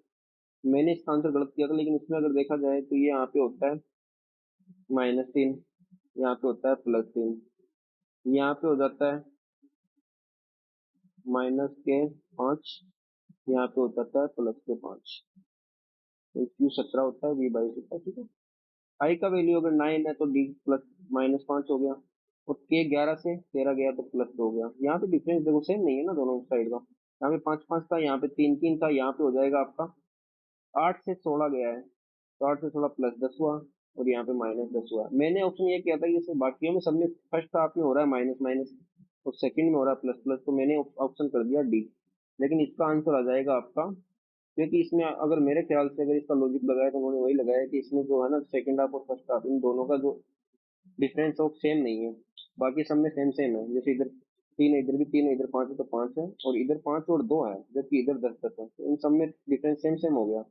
मैंने इसका आंसर गलत किया था, लेकिन इसमें अगर देखा जाए, तो ये यहाँ पे होता है -3, यहाँ पे होता है +3, यहाँ पे हो जाता है -के 5, यहाँ पे हो जाता है +के 5। तो Q17 होता है, V22 होता है। ठीक है, आई का वैल्यू अगर 9 है, तो डी प्लस -5 हो गया। और के 11 से 13 गया, तो +2 हो गया। यहाँ पे डिफरेंस देखो सेम नहीं है ना दोनों साइड का। यहाँ पे 5 5 था, यहाँ पे 3 3 था, यहाँ पे हो जाएगा आपका 8 से 16 गया है, तो 8 से 16 +10 हुआ, और यहाँ पे -10 हुआ। मैंने ऑप्शन ये किया था कि जैसे बाकियों में सबने फर्स्ट हाफ में हो रहा है माइनस माइनस, और सेकंड में हो रहा है प्लस प्लस, तो मैंने ऑप्शन कर दिया डी। लेकिन इसका आंसर आ जाएगा आपका, क्योंकि इसमें अगर मेरे ख्याल से अगर इसका लॉजिक लगाया, तो उन्होंने वही लगाया कि इसमें जो है ना सेकंड हाफ और फर्स्ट हाफ, इन दोनों का जो डिफरेंस ऑफ सेम नहीं है। बाकी सब में सेम सेम है। जैसे इधर 3 है, इधर भी 3 है, इधर 5 है तो 5 है, और इधर 5 और 2 है, जबकि इधर 10 10 है, तो इन सब में डिफरेंस सेम सेम हो गया।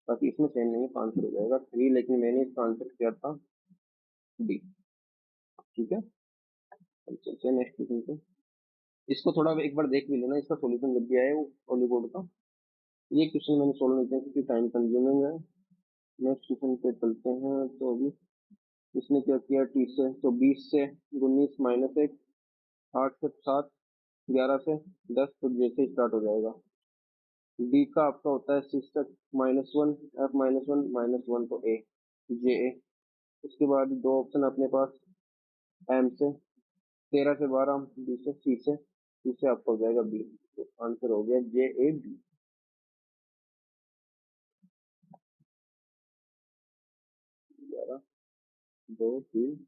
बाकी इसमें सेम नहीं है, तो आंसर हो जाएगा 3, लेकिन मैंने इसका आंसर किया था डी। ठीक है, अब चलते हैं नेक्स्ट क्वेश्चन पे। इसको थोड़ा एक बार देख भी लेना, इसका सॉल्यूशन जब भी आए वो ओली बोर्ड का। ये क्वेश्चन मैंने सोल्व नहीं किया, क्योंकि टाइम कंज्यूमिंग है। नेक्स्ट क्वेश्चन पे चलते हैं। तो अभी इसने क्या किया, टी से तो 20 से 19 - 1, 8 से 7, 11 से 10, तो जैसे ही स्टार्ट हो जाएगा। डी का आपका होता है 6 तक -1, F -1 तो ए, जे ए। उसके बाद दो ऑप्शन अपने पास, एम से 13 से 12, बी से सी से आपका हो जाएगा बी। तो आंसर हो गया जे ए बी। 11, 2, 3।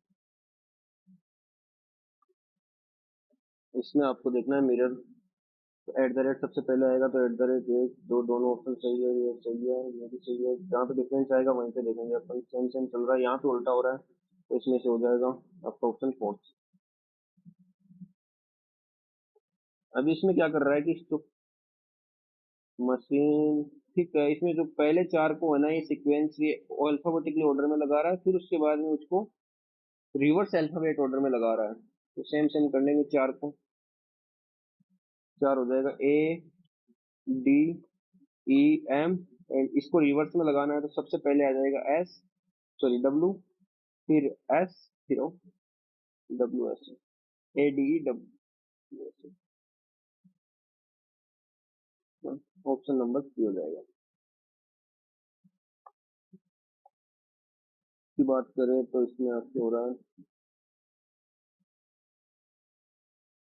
इसमें आपको देखना है मिरर, एट द रेट सबसे पहले आएगा, तो एट द रेट एक दो दोनों ऑप्शन सही है, ये सही है, ये भी सही है। जहाँ पे डिफरेंस आएगा वहीं पे देखेंगे अपन, सेम सेम चल रहा है, यहाँ पे उल्टा हो रहा है, तो इसमें से हो जाएगा आपका ऑप्शन फोर्थ। अभी इसमें क्या कर रहा है कि इसको मशीन, ठीक है, इसमें जो पहले चार को है ना, ये सीक्वेंस ये अल्फाबेटिकली ऑर्डर में लगा रहा है, फिर उसके बाद में उसको रिवर्स अल्फाबेट ऑर्डर में लगा रहा है। तो सेम सेम कर लेंगे चार को। चार हो जाएगा A D E M, and इसको रिवर्स में लगाना है तो सबसे पहले आ जाएगा एस, सॉरी डब्ल्यू, फिर एस, फिर O, W S, A D E W S. Option number C हो जाएगा। की बात करें तो इसमें आपके हो रहा है,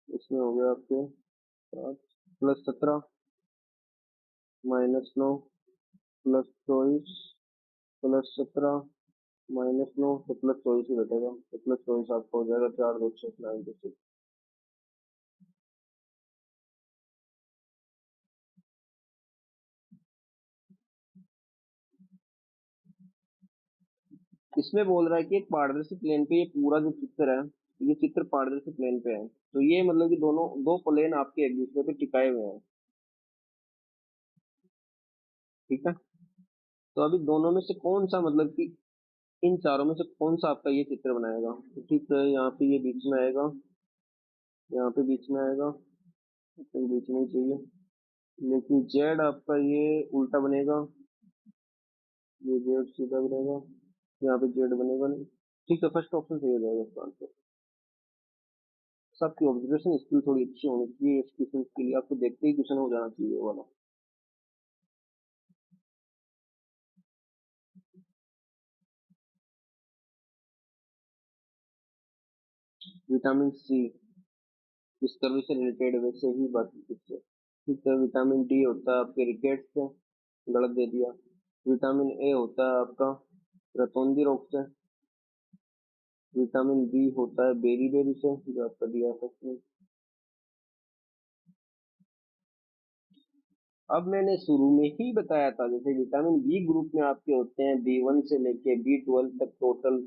इसमें हो गया आपके +17 -9 +24 +17 -9, तो +24 ही बैठेगा, तो +24 आपका हो जाएगा 4 2 6 96। इसमें बोल रहा है कि एक पारदर्शी प्लेन पे ये पूरा जो चित्र है, ये चित्र पारदर्शी प्लेन पे है, तो ये मतलब कि दोनों दो प्लेन आपके एक दूसरे पे टिकाए हुए हैं। ठीक है, तो अभी दोनों में से कौन सा, मतलब कि इन चारों में से कौन सा आपका ये चित्र बनाएगा। तो ठीक है, यहाँ पे ये बीच में आएगा, यहाँ पे बीच में आएगा, तो बीच में ही चाहिए, लेकिन जेड आपका ये उल्टा बनेगा, ये जेड सीधा बनेगा, यहाँ पे जेड बनेगा नहीं। ठीक है, फर्स्ट ऑप्शन सही हो जाएगा इसका आंसर। सबकी ऑब्जर्वेशन स्किल थोड़ी अच्छी होनी चाहिए इस क्वेश्चन के लिए, आपको देखते ही क्वेश्चन हो जाना चाहिए ये वाला। विटामिन सी इस कवि से रिलेटेड, वैसे ही बाकी कुछ। ठीक है, विटामिन डी होता है आपके रिकेट से, गलत दे दिया। विटामिन ए होता है आपका रतौंधी रोग से। विटामिन बी होता है बेरी बेरी से, जो आपका दिया है। अब मैंने शुरू में ही बताया था, जैसे विटामिन बी ग्रुप में आपके होते हैं B1 से लेके B12 तक, टोटल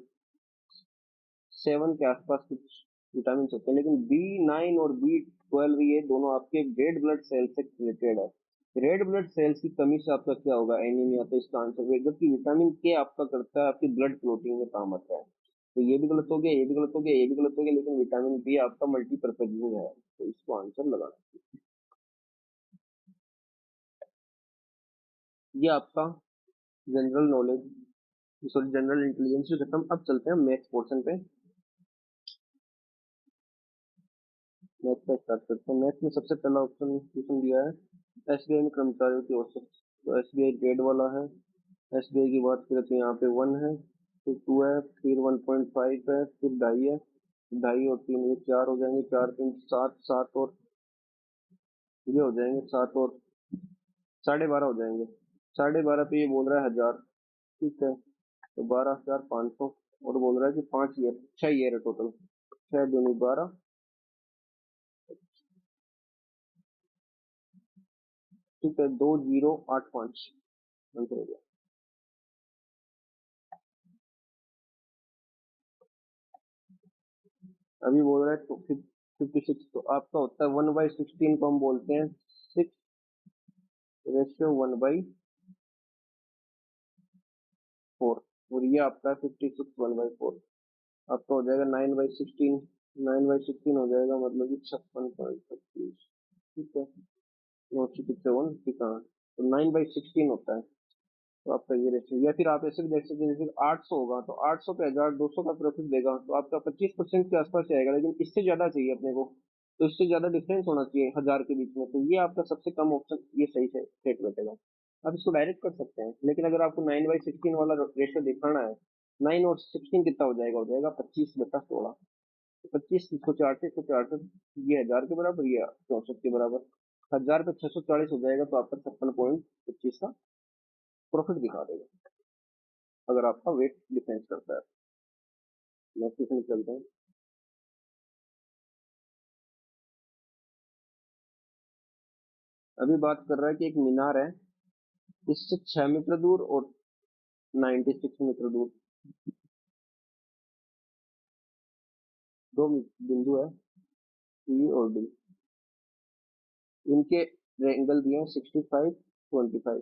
7 के आसपास कुछ विटामिन होते हैं, लेकिन B9 और B12 ये दोनों आपके रेड ब्लड सेल से रिलेटेड है। रेड ब्लड सेल्स की कमी से आपका क्या होगा, एनीमिया, तो इसका आंसर है, जबकि विटामिन के आपका करता है आपकी ब्लड क्लोटिंग में काम आता है। तो ये भी गलत हो गया, ये भी गलत हो गया, ये भी गलत हो गया, लेकिन विटामिन बी आपका मल्टीपर्पज है, तो इसको आंसर लगाना। ये आपका general knowledge, sorry general intelligence से खत्म। अब चलते हैं मैथ्स पोर्शन पे। मैथ का स्टार्ट करते हैं। मैथ में सबसे पहला ऑप्शन क्वेश्चन दिया है, एसबीआई में कर्मचारियों की औसत। तो एसबीआई ग्रेड वाला है। एसबीआई की बात करें तो यहाँ पे 1 है, फिर 2 है, फिर 1.5 है, फिर 2.5 है। 2.5 और 3 ये 4 हो जाएंगे, 4 3 7, 7 और ये हो जाएंगे, 7 और 12.5 हो जाएंगे। 12.5 पे ये बोल रहा है 1000। ठीक है, तो 12,500, और बोल रहा है कि 5 ईयर, 6 ईयर है टोटल, 6 दूनी 12। ठीक है, 2085 आंसर हो गया। अभी बोल रहा है तो 56, तो आपका होता है 1/16 को हम बोलते हैं 6:1/4, और ये आपका 56 1/4। आपका हो जाएगा 9/16, 9/16 हो जाएगा, मतलब कि 56.25। ठीक है, 9 से 1 ठीक है, तो 9/16 होता है। तो आपका ये रेशियो, या फिर आप ऐसे भी देख सकते हैं जैसे 800 होगा तो 800 पे 1200 का प्रॉफिट देगा तो आपका 25% के आसपास ही आएगा, लेकिन इससे ज्यादा चाहिए अपने को, तो इससे ज्यादा डिफरेंस होना चाहिए 1000 के बीच में, तो ये आपका सबसे कम ऑप्शन ये सही से सेट बैठेगा। आप इसको डायरेक्ट कर सकते हैं, लेकिन अगर आपको 9/16 वाला रेशियो दिखाना है, 9 और 16 कितना हो जाएगा 25/16, 25 इसको 4 से ये 1000 के बराबर, ये 64 के बराबर, 1000 पे 640 हो जाएगा तो आपका 56.25 का प्रॉफिट दिखा देगा, अगर आपका वेट डिफेंस करता है। नेक्स्ट क्वेश्चन चलते हैं। अभी बात कर रहा है कि एक मीनार है, इससे 6 मीटर दूर और 96 मीटर दूर दो बिंदु है, सी और डी, इनके एंगल दिए हैं 65, 25।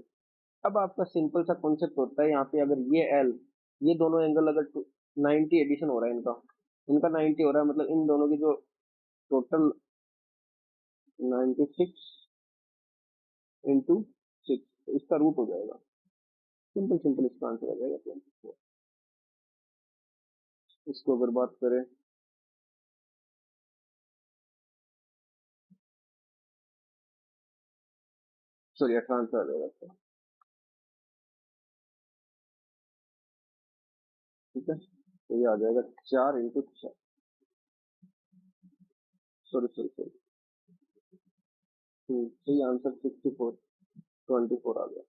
अब आपका सिंपल सा कॉन्सेप्ट होता है यहाँ पे, अगर ये एल, ये दोनों एंगल अगर 90 एडिशन हो रहा है इनका, इनका 90 हो रहा है, मतलब इन दोनों की जो टोटल 96 इंटू 6, इसका रूट हो जाएगा, सिंपल सिंपल इसका आंसर आ जाएगा 24। इसको अगर बात करें, सॉरी 18 आंसर आ जाएगा इसका, ठीक है, तो ये आ जाएगा 4 इंटू 6, सॉरी सॉरी सॉरी, सही आंसर 64, 24 आ गया।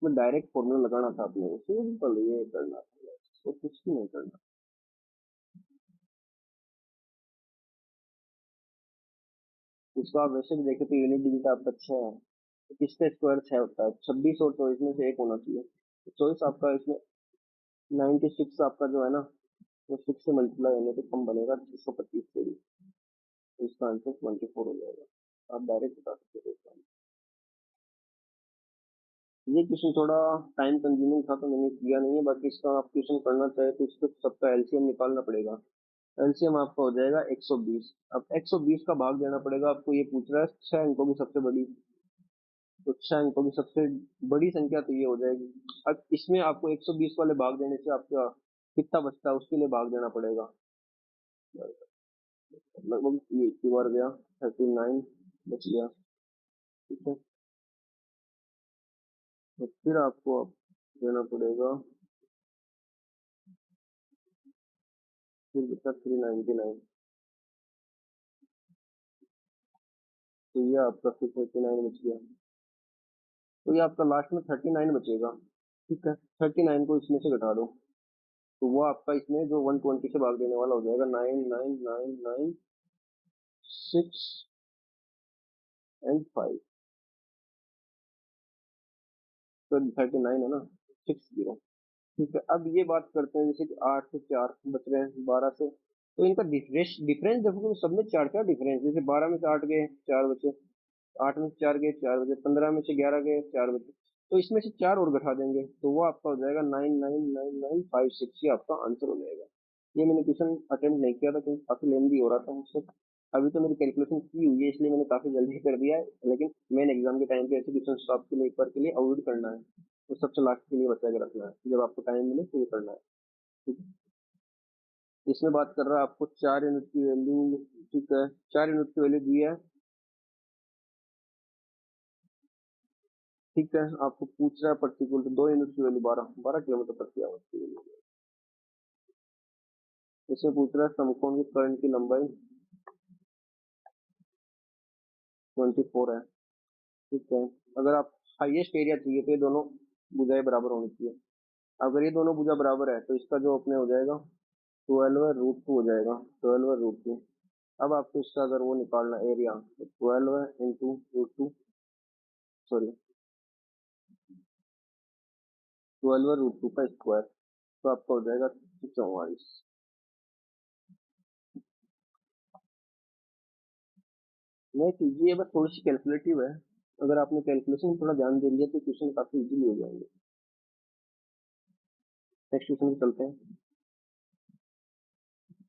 मैं डायरेक्ट फॉर्मूला लगाना था अपने, सिंपल ये करना था, तो कुछ भी नहीं करना। इसको आप वैसे भी देखें तो यूनिट डिजिट आपका 6 है, तो किसका स्क्वायर 6 होता है, 26 और 24 में से एक होना चाहिए, तो 24 आपका इसमें 96 आपका जो है ना, वो 6 से मल्टीप्लाई होने पे कम बनेगा 625 से भी, तो इसका आंसर 24 हो जाएगा, आप डायरेक्ट बता सकते हो। ये क्वेश्चन थोड़ा टाइम कंज्यूमिंग था तो मैंने किया नहीं है, बाकी इसका आप क्वेश्चन करना चाहे तो इसको सबका एलसीएम निकालना पड़ेगा। एलसीएम आपका हो जाएगा 120, अब 120 का भाग देना पड़ेगा आपको, ये पूछ रहा है 6 अंकों की सबसे बड़ी, तो 6 अंकों की सबसे बड़ी संख्या तो ये हो जाएगी। अब इसमें आपको 120 वाले भाग देने से आपका कितना बचता है उसके लिए भाग देना पड़ेगा, लगभग ये एक बार गया 39 बच गया, ठीक है, तो फिर आपको अब देना पड़ेगा, फिर बचा 399, तो ये आपका फिर 39 बच गया, तो ये आपका लास्ट में 39 बचेगा, ठीक है, 39 को इसमें से घटा दो, तो वो आपका इसमें जो 120 से भाग देने वाला हो जाएगा 99996 एंड 5, तो 39 है ना, 60, ठीक है। अब ये बात करते हैं जैसे कि 8 से 4 बच रहे हैं 12 से, तो इनका डिफरेंस डिफरेंस देखो सब में 4 4 डिफरेंस, जैसे 12 में से 8 गए 4 बचे, 8 में से 4 गए 4 बचे, 15 में से 11 गए 4 बचे, तो इसमें से 4 और घटा देंगे तो वो आपका हो जाएगा 999956, ये आपका आंसर हो जाएगा। ये मैंने क्वेश्चन अटेम्प्ट नहीं किया था क्योंकि काफी लेंदी हो रहा था मुझसे, अभी तो मेरी कैलकुलेशन की हुई है इसलिए मैंने काफी जल्दी कर दिया है, लेकिन मेन एग्जाम के टाइम पे ऐसे क्वेश्चन आपके लिए एक बार के लिए अवॉइड करना है, तो सबसे लास्ट के लिए बचा के रखना है, जब आपको टाइम मिले तो ये करना है, ठीक है। इसमें बात कर रहा है आपको 4 यूनिट की वैल्यू, ठीक है, 4 यूनिट की वैल्यू दी है, ठीक है, आपको पूछ रहा है पर्टिकुलर तो 2 यूनिट की वैल्यू 12 12 किलोमीटर प्रति आवर की वैल्यू, इसमें पूछ रहा है समकोण की करंट की लंबाई 24 है, ठीक है। अगर आप हाईएस्ट एरिया चाहिए तो ये दोनों भुजाएं बराबर होनी चाहिए, अगर ये दोनों भुजा बराबर है तो इसका जो अपने हो जाएगा 12/√2 हो जाएगा, 12/√2। अब आपको इसका अगर वो निकालना एरिया तो 12 इंटू √2, सॉरी 12/√2 का स्क्वायर, तो आपका हो जाएगा 44। नहीं कीजिए, बस थोड़ी सी कैलकुलेटिव है, अगर आपने कैलकुलेशन थोड़ा ध्यान दे लिया तो क्वेश्चन काफी इजीली हो जाएंगे। नेक्स्ट क्वेश्चन पे चलते हैं।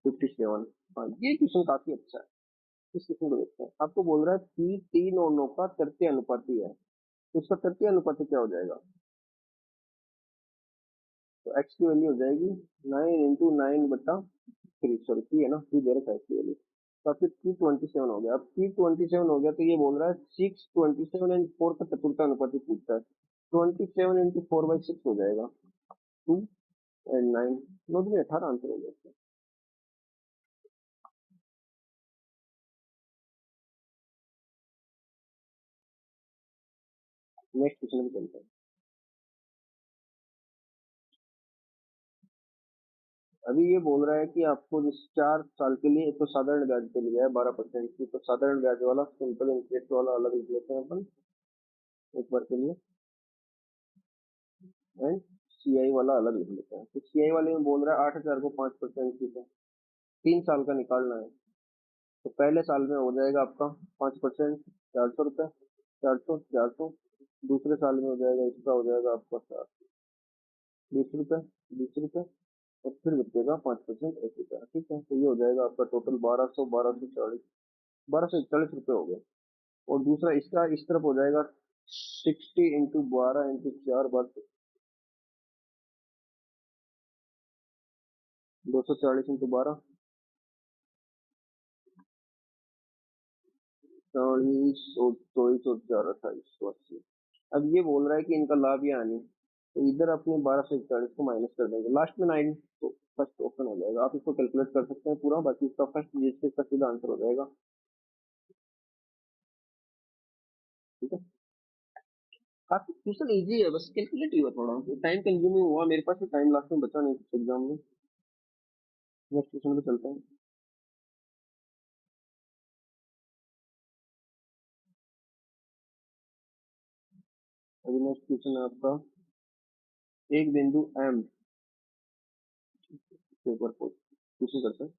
57। हाँ, ये क्वेश्चन काफी अच्छा है। इस क्वेश्चन को देखते हैं। आपको बोल रहा है कि तीन और नौ का तृतीय अनुपाती है, तो इसका तृतीय अनुपाती क्या हो जाएगा? तो एक्स की वैल्यू हो जाएगी 9 × 9 बटा 3, सॉरी 3 है ना, 3 दे रखा है इसकी वैल्यू। तो आपके 327 हो गया। अब 327 हो गया तो ये बोल रहा है 6 27 एंड 4 का चतुर्थ अनुपाती पूछता है। 27 × 4/6 हो जाएगा, 2 एंड 9, 9 × 18 आंसर हो गया इसका। नेक्स्ट क्वेश्चन में चलते हैं। अभी ये बोल रहा है कि आपको जिस 4 साल के लिए, एक तो साधारण ब्याज पे लिया है 12% की, तो साधारण ब्याज वाला सिंपल इंटरेस्ट वाला अलग लिख लेते हैं अपन एक बार के लिए, एंड सीआई वाला अलग लिख लेते हैं। तो सीआई वाले में बोल रहा है 8,000 को 5% की है, 3 साल का निकालना है। तो पहले साल में हो जाएगा आपका 5%, 400 रुपये, 400 400। दूसरे साल में हो जाएगा, इसका हो जाएगा आपका 20 रुपये, 20 रुपये, और फिर बचेगा 5% 1 रुपया। ठीक है, तो ये हो जाएगा आपका टोटल 1240 रुपये हो गए। और दूसरा इसका इस तरफ हो जाएगा 60 × 12 × 4 240 × 12, 40 और 24 और 4 28, 180। अब ये बोल रहा है कि इनका लाभ या हानि, तो इधर अपने 1241 को माइनस कर देंगे, लास्ट में 9, तो फर्स्ट ऑप्शन हो जाएगा। आप इसको कैलकुलेट कर सकते हैं पूरा, बाकी इसका फर्स्ट जिससे इसका सीधा आंसर हो जाएगा। ठीक है, काफी क्वेश्चन इजी है, बस कैलकुलेटिव है, थोड़ा टाइम कंज्यूमिंग हुआ मेरे पास, टाइम लास्ट में बचा नहीं एग्जाम में। नेक्स्ट क्वेश्चन पे चलते हैं। अभी नेक्स्ट क्वेश्चन है आपका, एक बिंदु एम के ऊपर क्वेश्चन करते हैं।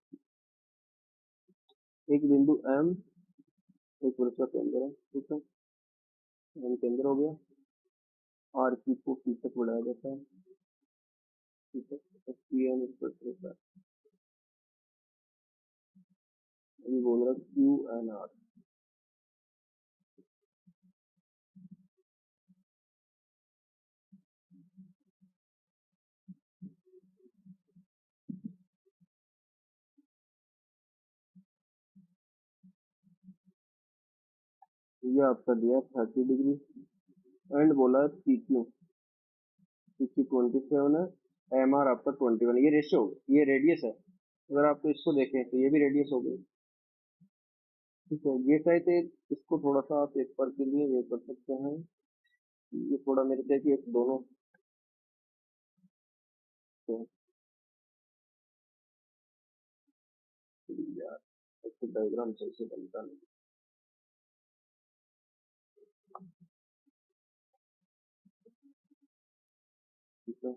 एक बिंदु एम एक वृत्त का केंद्र है, ठीक है, एम केंद्र हो गया। आर की को पी तक बढ़ाया जाता है, ठीक है, पी एम इस वृत्त होता है। अभी बोल रहा है क्यू एन आर। ये आपका दिया 30 डिग्री, एंड बोला है पी क्यू, पी क्यू 27 है, एम आर आपका 21 है। ये रेशियो, ये रेडियस है। अगर आपको इसको देखें तो ये भी रेडियस हो गई। ठीक है, ये शायद इसको थोड़ा सा आप एक बार के लिए ये कर सकते हैं। ये थोड़ा मेरे को है कि एक दोनों, तो यार इसको डायग्राम सही से बनता नहीं। ठीक है,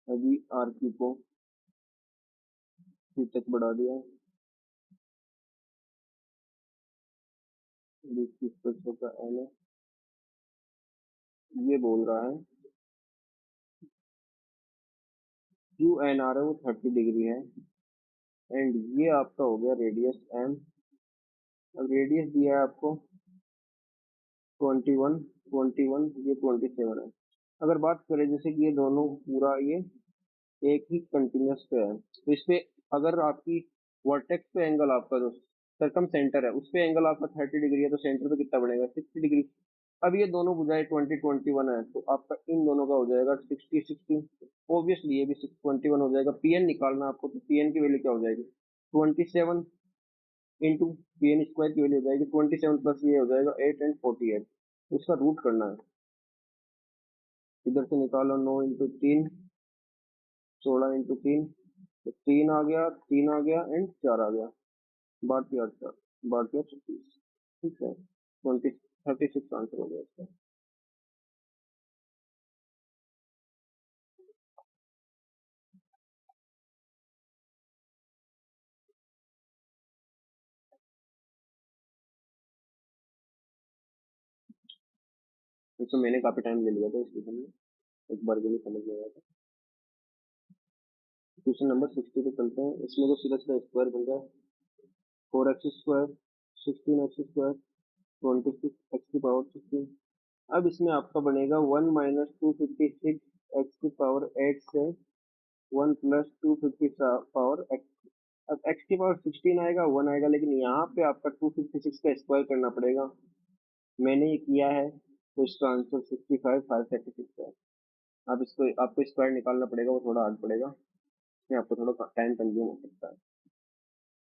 अभी आर क्यू को सी तक बढ़ा दिया, बीस तीस बच्चों का एन है। ये बोल रहा है क्यू एन आर है वो 30 डिग्री है, एंड ये आपका हो गया रेडियस एम। अब रेडियस दिया है आपको 21, 21, ये 27 है। अगर बात करें जैसे कि ये दोनों पूरा ये एक ही कंटिन्यूस पे है, तो इस पे अगर आपकी वर्टेक्स पे एंगल आपका जो सरकम सेंटर है उस पे एंगल आपका 30 डिग्री है, तो सेंटर पे कितना बनेगा 60 डिग्री। अब ये दोनों भुजाएं 20 21 है, तो आपका इन दोनों का हो जाएगा 60 60। ऑब्वियसली ये भी 621 हो जाएगा। पीएन निकालना आपको, तो पीएन की वैल्यू क्या हो जाएगी 27 इंटू पीएन स्क्वायर की वैल्यू हो जाएगी 27 प्लस ये हो जाएगा 8 एंड 48। तो इसका रूट करना है, इधर से निकालो 9 × 3, 16 × 3, तो 3 आ गया एंड 4 आ गया, 12 × 8 = 4, 12 × 36। ठीक है, 36 आंसर हो गया इसका। इसमें मैंने काफी टाइम ले लिया था इस क्वेश्चन में, एक बार के लिए समझ में आया था। क्वेश्चन नंबर 60 पे चलते हैं। इसमें तो सीधा सीधा स्क्वायर बन रहा है, 4x² 16x², 26x⁴। अब इसमें आपका बनेगा 1 माइनस 256 x की पावर 8 से 1 प्लस 250 पावर x। अब x की पावर 16 आएगा, 1 आएगा, लेकिन यहाँ पे आपका 256 का स्क्वायर करना पड़ेगा। मैंने ये किया है, तो इसका आंसर 65,536 है। आप इसको आपको स्क्वायर निकालना पड़ेगा, वो थोड़ा हार्ड पड़ेगा, इसमें आपको थोड़ा टाइम कंज्यूम हो सकता है,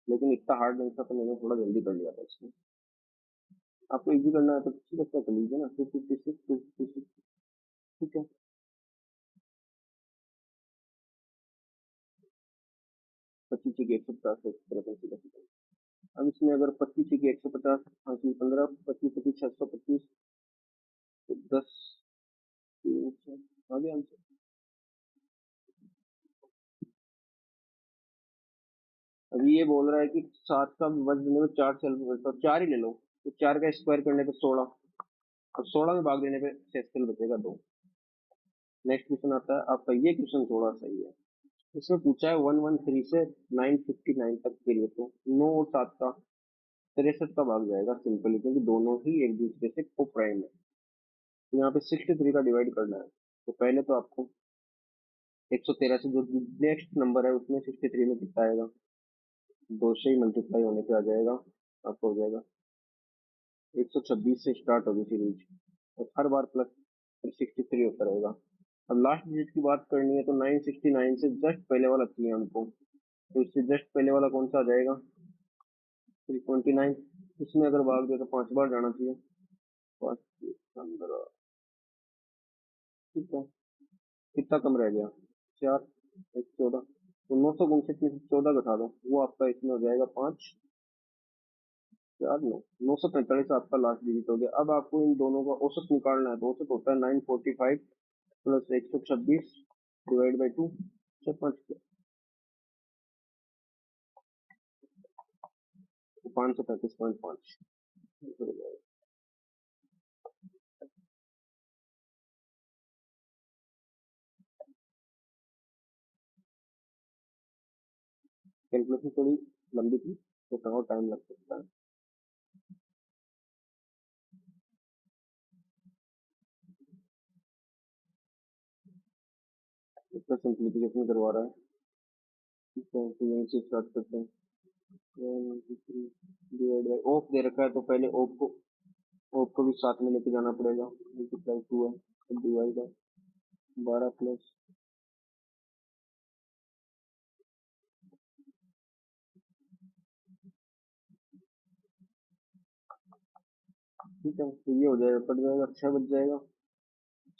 लेकिन इतना हार्ड नहीं था तो मैंने थोड़ा जल्दी कर लिया था इसमें। आपको इजी करना है तो ठीक है, कर लीजिए ना, 256 ठीक है। 25 की 150 अब इसमें अगर 25 की 150 हासिल 15, 25 625, तो 10 आगे आंसर। अभी ये बोल रहा है कि 7 का वजन में 4 से तो 4 ही ले लो, तो 4 का स्क्वायर करने पे 16, अब 16 में भाग देने पे सेक्शन बचेगा 2। नेक्स्ट क्वेश्चन आता है आपका, ये क्वेश्चन थोड़ा सही है। इसमें पूछा है 113 से 959 तक के लिए, तो 9 और 7 का 63 का भाग जाएगा सिंपली, क्योंकि दोनों ही एक दूसरे से को प्राइम है। तो यहाँ पे 63 का डिवाइड करना है, तो पहले तो आपको 113 से जो नेक्स्ट नंबर है उसमें 63 में कितना आएगा, 2 से ही मल्टीप्लाई होने पे आ जाएगा, आपको हो जाएगा 126 से स्टार्ट होगी सीरीज, और हर बार प्लस 63 होता रहेगा। अब लास्ट डिजिट की बात करनी है, तो 969 से जस्ट पहले वाला चाहिए हमको, तो इससे जस्ट पहले वाला कौन सा आ जाएगा, 329। इसमें अगर भाग दे तो 5 बार जाना चाहिए, 5 15, ठीक है। कितना कम रह गया, 4, 14, तो 959 में से 14 घटा दो, वो आपका इसमें हो जाएगा 5 4 9, 945 आपका लास्ट डिजिट हो गया। अब आपको इन दोनों का औसत निकालना है, तो औसत होता है 945 प्लस 126 डिवाइड बाई 2 से 5, 535.5 कैलकुलेशन थोड़ी लंबी थी, तो थोड़ा टाइम लग सकता है। इसका सिंप्लीफिकेशन करवा रहा है, ठीक है, तो यहीं से स्टार्ट करते हैं। डिवाइड बाई ऑफ दे रखा है, तो पहले ऑफ को भी साथ में लेके जाना पड़ेगा, मल्टीप्लाई 2 है, तो डिवाइड बाई 12 प्लस, ठीक है, तो ये हो जाएगा, कट जाएगा, 6 बच जाएगा,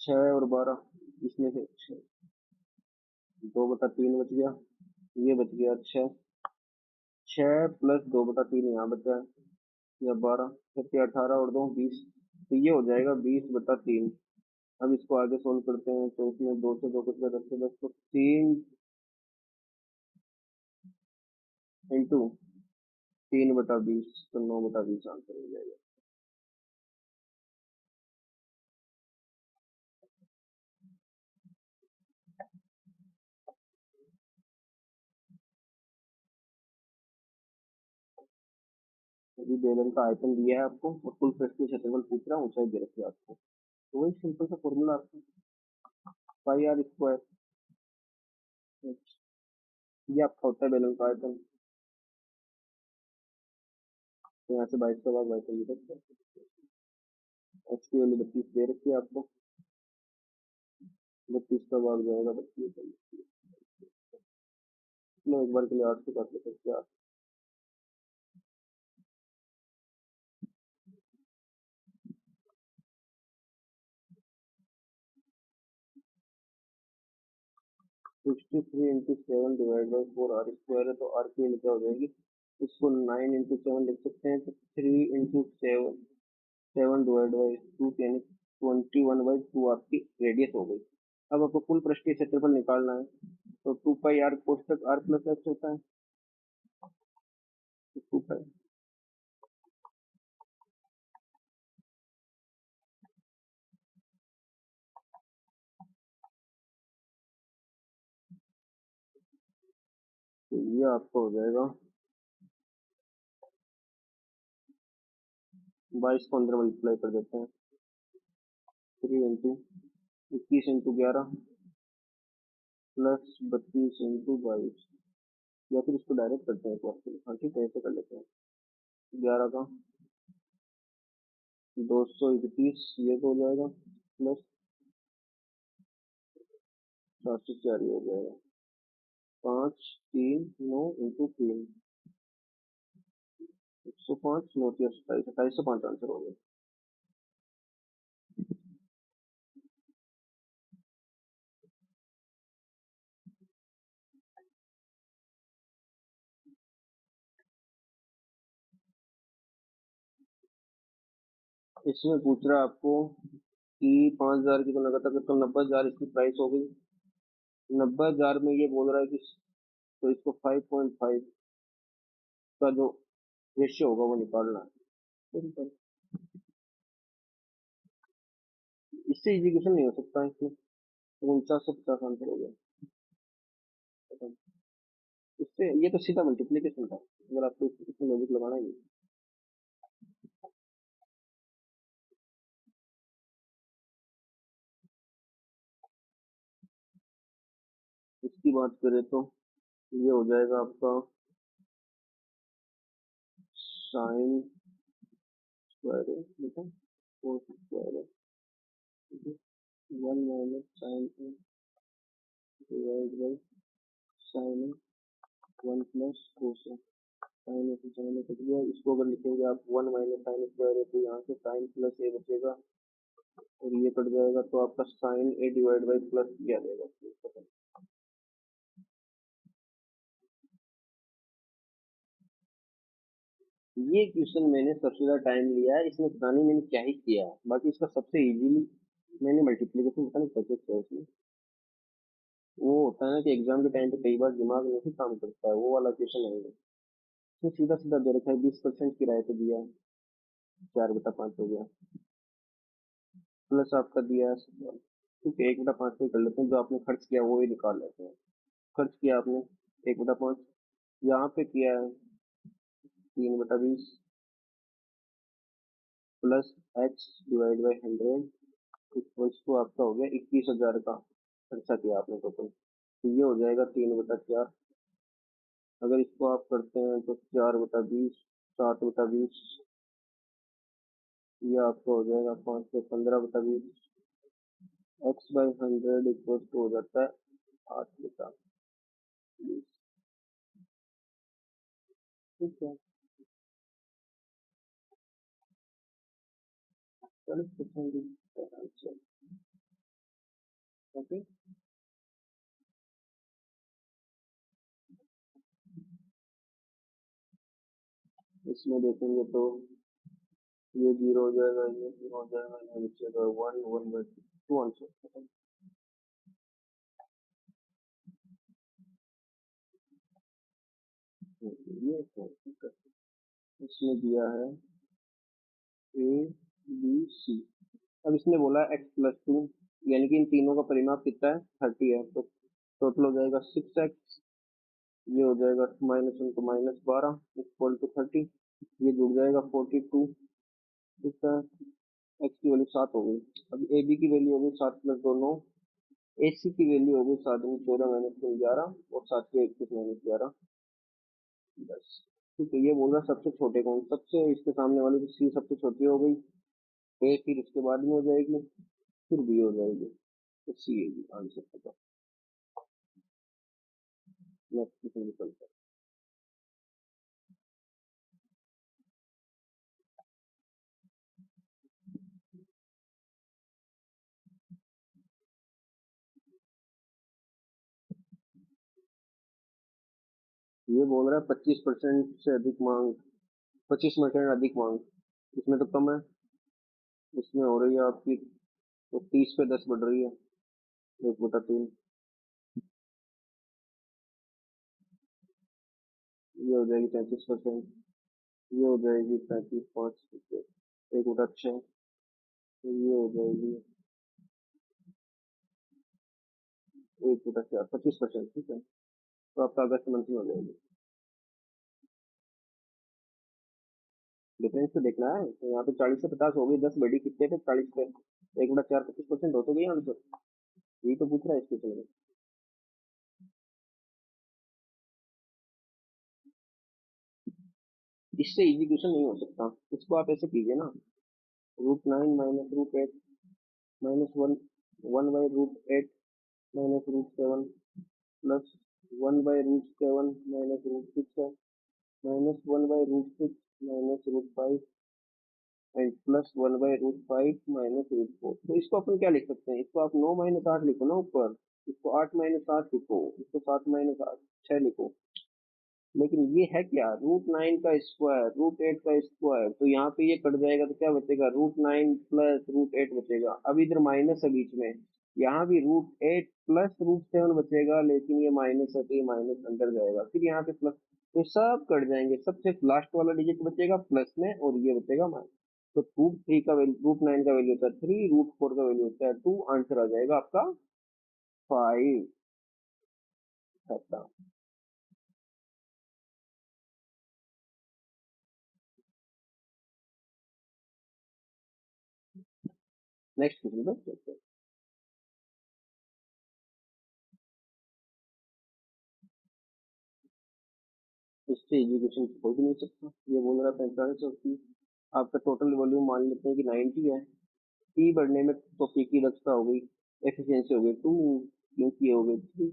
6 और 12, इसमें से 2/3 बच गया, ये बच गया 6, 6 प्लस 2/3 यहाँ बचा है, या 12, फिर 18 और 2 20, तो ये हो जाएगा 20/3। अब इसको आगे सोल्व करते हैं, तो इसमें 2 से 2 बच गया, 10 से 10, तो 3 इंटू 3/20, तो 9/20 आंसर हो जाएगा। अभी बेलन का आयतन दिया है आपको, और कुल पृष्ठ के क्षेत्रफल पूछ रहा है, ऊंचाई दे रखी है आपको, तो वही सिंपल सा फॉर्मूला आपका पाई आर स्क्वायर, ये आपका होता है बेलन का आयतन। तो यहाँ से 22 का भाग 22 लिख सकते हैं। एच की वैल्यू 32 दे रखी है आपको, 32 का भाग जाएगा 32, मैं एक बार के लिए 8 से काट लेते हैं, 63 into 7 divide by 4 R square है, तो आर की वैल्यू क्या हो जाएगी, इसको 9 इंटू 7 लिख सकते हैं, तो 3 इंटू 7, 7 डिवाइड बाई 2, यानी 21/2 आपकी रेडियस हो गई। अब आपको कुल पृष्ठीय क्षेत्रफल निकालना है, तो 2 पाई आर कोष्टक आर प्लस एक्स होता है, तो 2 पाई, ये आपका हो जाएगा 22 को अंदर मल्टीप्लाई कर देते हैं। 3 इंटू 21 इंटू 11 प्लस 32 इंटू 22, या फिर इसको डायरेक्ट करते हैं एक बार फिर। हाँ ठीक है, ऐसे कर लेते हैं। 11 का 231 ये तो हो जाएगा, प्लस 404 ये हो जाएगा। 5 3 9 इंटू 3, 105 9 27, 2805 आंसर हो गया। इसमें पूछ रहा है आपको कि 5,000 की तो नगद अगर तो 90,000 इसकी प्राइस हो गई। 90,000 में ये बोल रहा है कि तो इसको 5.5 का जो रेशियो होगा वो निकालना है। सिंपल। इससे इजी क्वेश्चन नहीं हो सकता है इसमें। तो 4950 आंसर हो गया। इससे ये तो सीधा मल्टीप्लीकेशन था, अगर आपको इसमें लॉजिक लगाना ही है। इसकी बात करें तो ये हो जाएगा आपका साइन स्क्वायर है बेटा, कोस स्क्वायर है, 1 - sine divide by sine 1 + cos. Sine A से साइन ए कट गया, इसको अगर लिखेंगे आप 1 - साइन स्क्वायर है तो यहाँ से साइन प्लस ए बचेगा और ये कट जाएगा, तो आपका sine A divide by plus क्या देगा। ये क्वेश्चन मैंने सबसे ज्यादा टाइम लिया है इसमें, पता नहीं मैंने क्या ही किया है। बाकी इसका सबसे इजीली मैंने मल्टीप्लीकेशन पता नहीं कैसे किया इसमें। वो होता है ना कि एग्जाम के टाइम पे कई बार दिमाग नहीं काम करता है, वो वाला क्वेश्चन है ये। इसमें सीधा सीधा दे रखा है 20% किराए पे दिया है, 4/5 हो गया, प्लस आपका दिया है। ठीक है, 1/5 पे कर लेते हैं, जो आपने खर्च किया वो ही निकाल लेते हैं। खर्च किया आपने 1/5, यहाँ पे किया है 3/20, plus X divide by 100 equals to आपका हो गया 21,000 का खर्चा किया आपने टोटल। तो ये हो जाएगा 3/4। अगर इसको आप करते हैं तो 4/20, 7/20, ये आपका हो जाएगा 5 से 15/20, x/100 इक्वल्स टू हो जाता है 8/20। ठीक है, 40% आंसर। ओके, इसमें देखेंगे तो ये 0 हो जाएगा, ये 0 हो जाएगा, ये बचेगा 1 1/2 आंसर। ये है, ठीक है। इसमें दिया है ए बी सी। अब इसने बोला x+2, यानी कि इन तीनों का परिमाप कितना है 30 है, तो टोटल हो जाएगा 6x। ये हो जाएगा -(-12) इक्वल टू 30, ये जुड़ जाएगा 42। ठीक है, एक्स की वैल्यू 7 हो गई। अब ए बी की वैल्यू हो गई 7 + 2 9, ए सी की वैल्यू हो गई 7 × 14 - 3 11 और 7 के 21 - 11 10। ठीक है, ये बोल रहा है सबसे छोटे कौन, सबसे इसके सामने वाली तो सी सबसे छोटी हो गई, ए फिर इसके बाद में हो जाएगी, फिर बी हो जाएगी, तो सी है जी आंसर का। नेक्स्ट क्वेश्चन निकलता है। ये बोल रहा है 25% से अधिक मांग, 25% अधिक मांग, इसमें तो कम है। इसमें हो रही है आपकी तो 30 पे 10 बढ़ रही है, 1/3। ये हो जाएगी 33%, ये हो जाएगी 35 5, 1/6, तो ये हो जाएगी 1/4, 25%। ठीक है, तो आपका अगस्त मंथ में हो जाएगी। डिफरेंस तो देखना है, तो यहाँ पे 40 से 50 हो गई, 10 बढ़ी कितने पे, 40 पे, 1/4 25% हो तो गई आंसर। यही तो पूछ रहा है इस क्वेश्चन में। इससे इजी क्वेश्चन नहीं हो सकता। इसको आप ऐसे कीजिए ना, √9 minus √8 minus 1 1/√8 minus √7 plus 1/√7 minus √6 है, minus 1/√6 minus √5 and plus 1/√5 minus √4। तो इसको अपन क्या लिख सकते हैं, इसको आप 9 माइनस 8 लिखो ना ऊपर, इसको 8 माइनस 8 लिखो, इसको 7 माइनस 8 6 लिखो। लेकिन ये है क्या, √9 का स्क्वायर, √8 का स्क्वायर, तो यहाँ पे ये कट जाएगा तो क्या बचेगा, √9 प्लस √8 बचेगा। अब इधर माइनस है बीच में, यहाँ भी √8 प्लस √7 बचेगा, लेकिन ये माइनस है तो ये माइनस अंदर जाएगा, फिर यहाँ पे प्लस, तो सब कट जाएंगे, सबसे लास्ट वाला डिजिट बचेगा प्लस में और ये बचेगा माइनस। तो √3 का वैल्यू, √9 का वैल्यू होता है 3, √4 का वैल्यू होता है 2, आंसर आ जाएगा आपका 5। Next question. इससे एजुकेशन हो भी नहीं सकता। ये बोल रहा है 45 और 30, आपका टोटल वॉल्यूम मान लेते हैं कि 90 है। पी बढ़ने में तो पी की दक्षता हो गई, एफिशिएंसी हो गई 2, क्योंकि ये हो गई 3।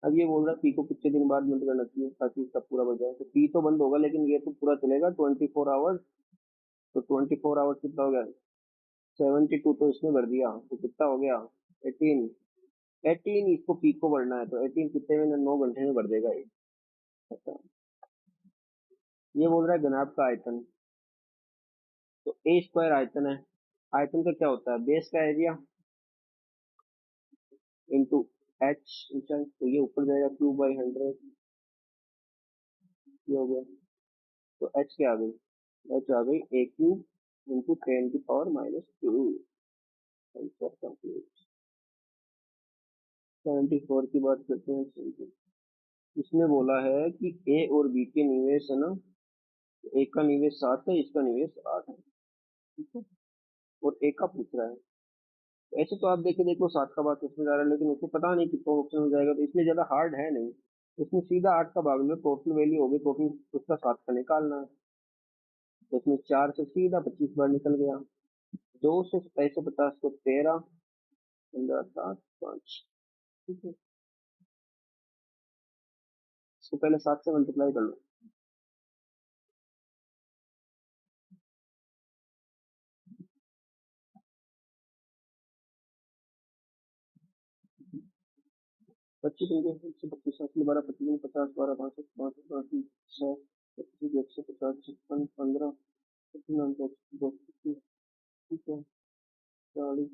अब ये बोल रहा है पी को कितने दिन बाद बंद करना चाहिए ताकि इसका पूरा बच जाए, तो पी तो बंद होगा लेकिन ये तो पूरा चलेगा 24 आवर्स। तो 24 आवर्स कितना हो गया, 72 तो इसने भर दिया, तो कितना हो गया 18। 18 इसको पी को बढ़ना है, तो 18 कितने में, 9 घंटे में भर देगा ये। अच्छा, ये बोल रहा है घनाभ का आयतन, तो ए स्क्वायर आयतन है। आयतन का क्या होता है, बेस का एरिया इंटू एच ऊंचाई, तो ये ऊपर जाएगा Q/100, ये हो गया। तो एच क्या आ गई, एच आ गई A³ × 10⁻²। Answer complete. 74 की बात करते हैं। इसने बोला है कि ए और बी के निवेश है ना, एक का निवेश 7 है, इसका निवेश 8 है, ठीक है, और एक का पूछ रहा है। ऐसे तो आप देखे देख लो 7 का भाग किसमें जा रहा है, लेकिन उसको पता नहीं कितना ऑप्शन हो जाएगा, तो इसमें ज्यादा हार्ड है नहीं। इसमें सीधा 8 का भाग लो, टोटल वैल्यू होगी, टोटल उसका 7 का निकालना है। तो इसमें 4 से सीधा 25 बार निकल गया, 2 से ऐसे 50 को 13, 15 7 5, ठीक है। इसको पहले 7 से मल्टीप्लाई कर लो, 25 होंगे, 125 7 12 25 50 12 62 62 32 6 25 150 56 15 59 225, ठीक है, 40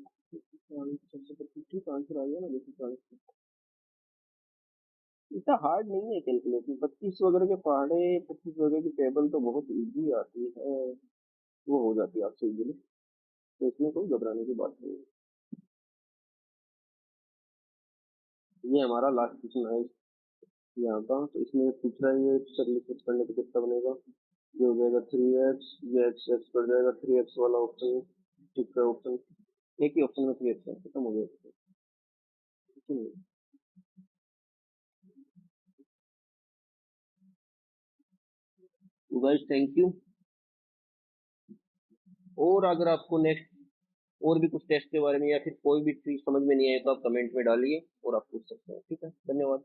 40 625, ठीक आंसर आ गया ना, देखिए 40। इतना हार्ड नहीं है कैलकुलेशन, 25 वगैरह के पहाड़े, 25 वगैरह की टेबल तो बहुत इजी आती है, वो हो जाती है आपसे इजीली, तो इसमें कोई घबराने की बात नहीं है। ये हमारा लास्ट क्वेश्चन है यहाँ का, तो इसमें पूछ रहा है ये सरलीकृत करने पे कितना बनेगा। ये हो जाएगा 3x, ये एक्स एक्स पड़ जाएगा, 3x वाला ऑप्शन, ठीक है, ऑप्शन एक ही ऑप्शन में 3x है, खत्म हो गया। Guys thank you. और अगर आपको नेक्स्ट और भी कुछ टेस्ट के बारे में या फिर कोई भी चीज समझ में नहीं आए तो आप कमेंट में डालिए और आप पूछ सकते हैं, ठीक है, धन्यवाद।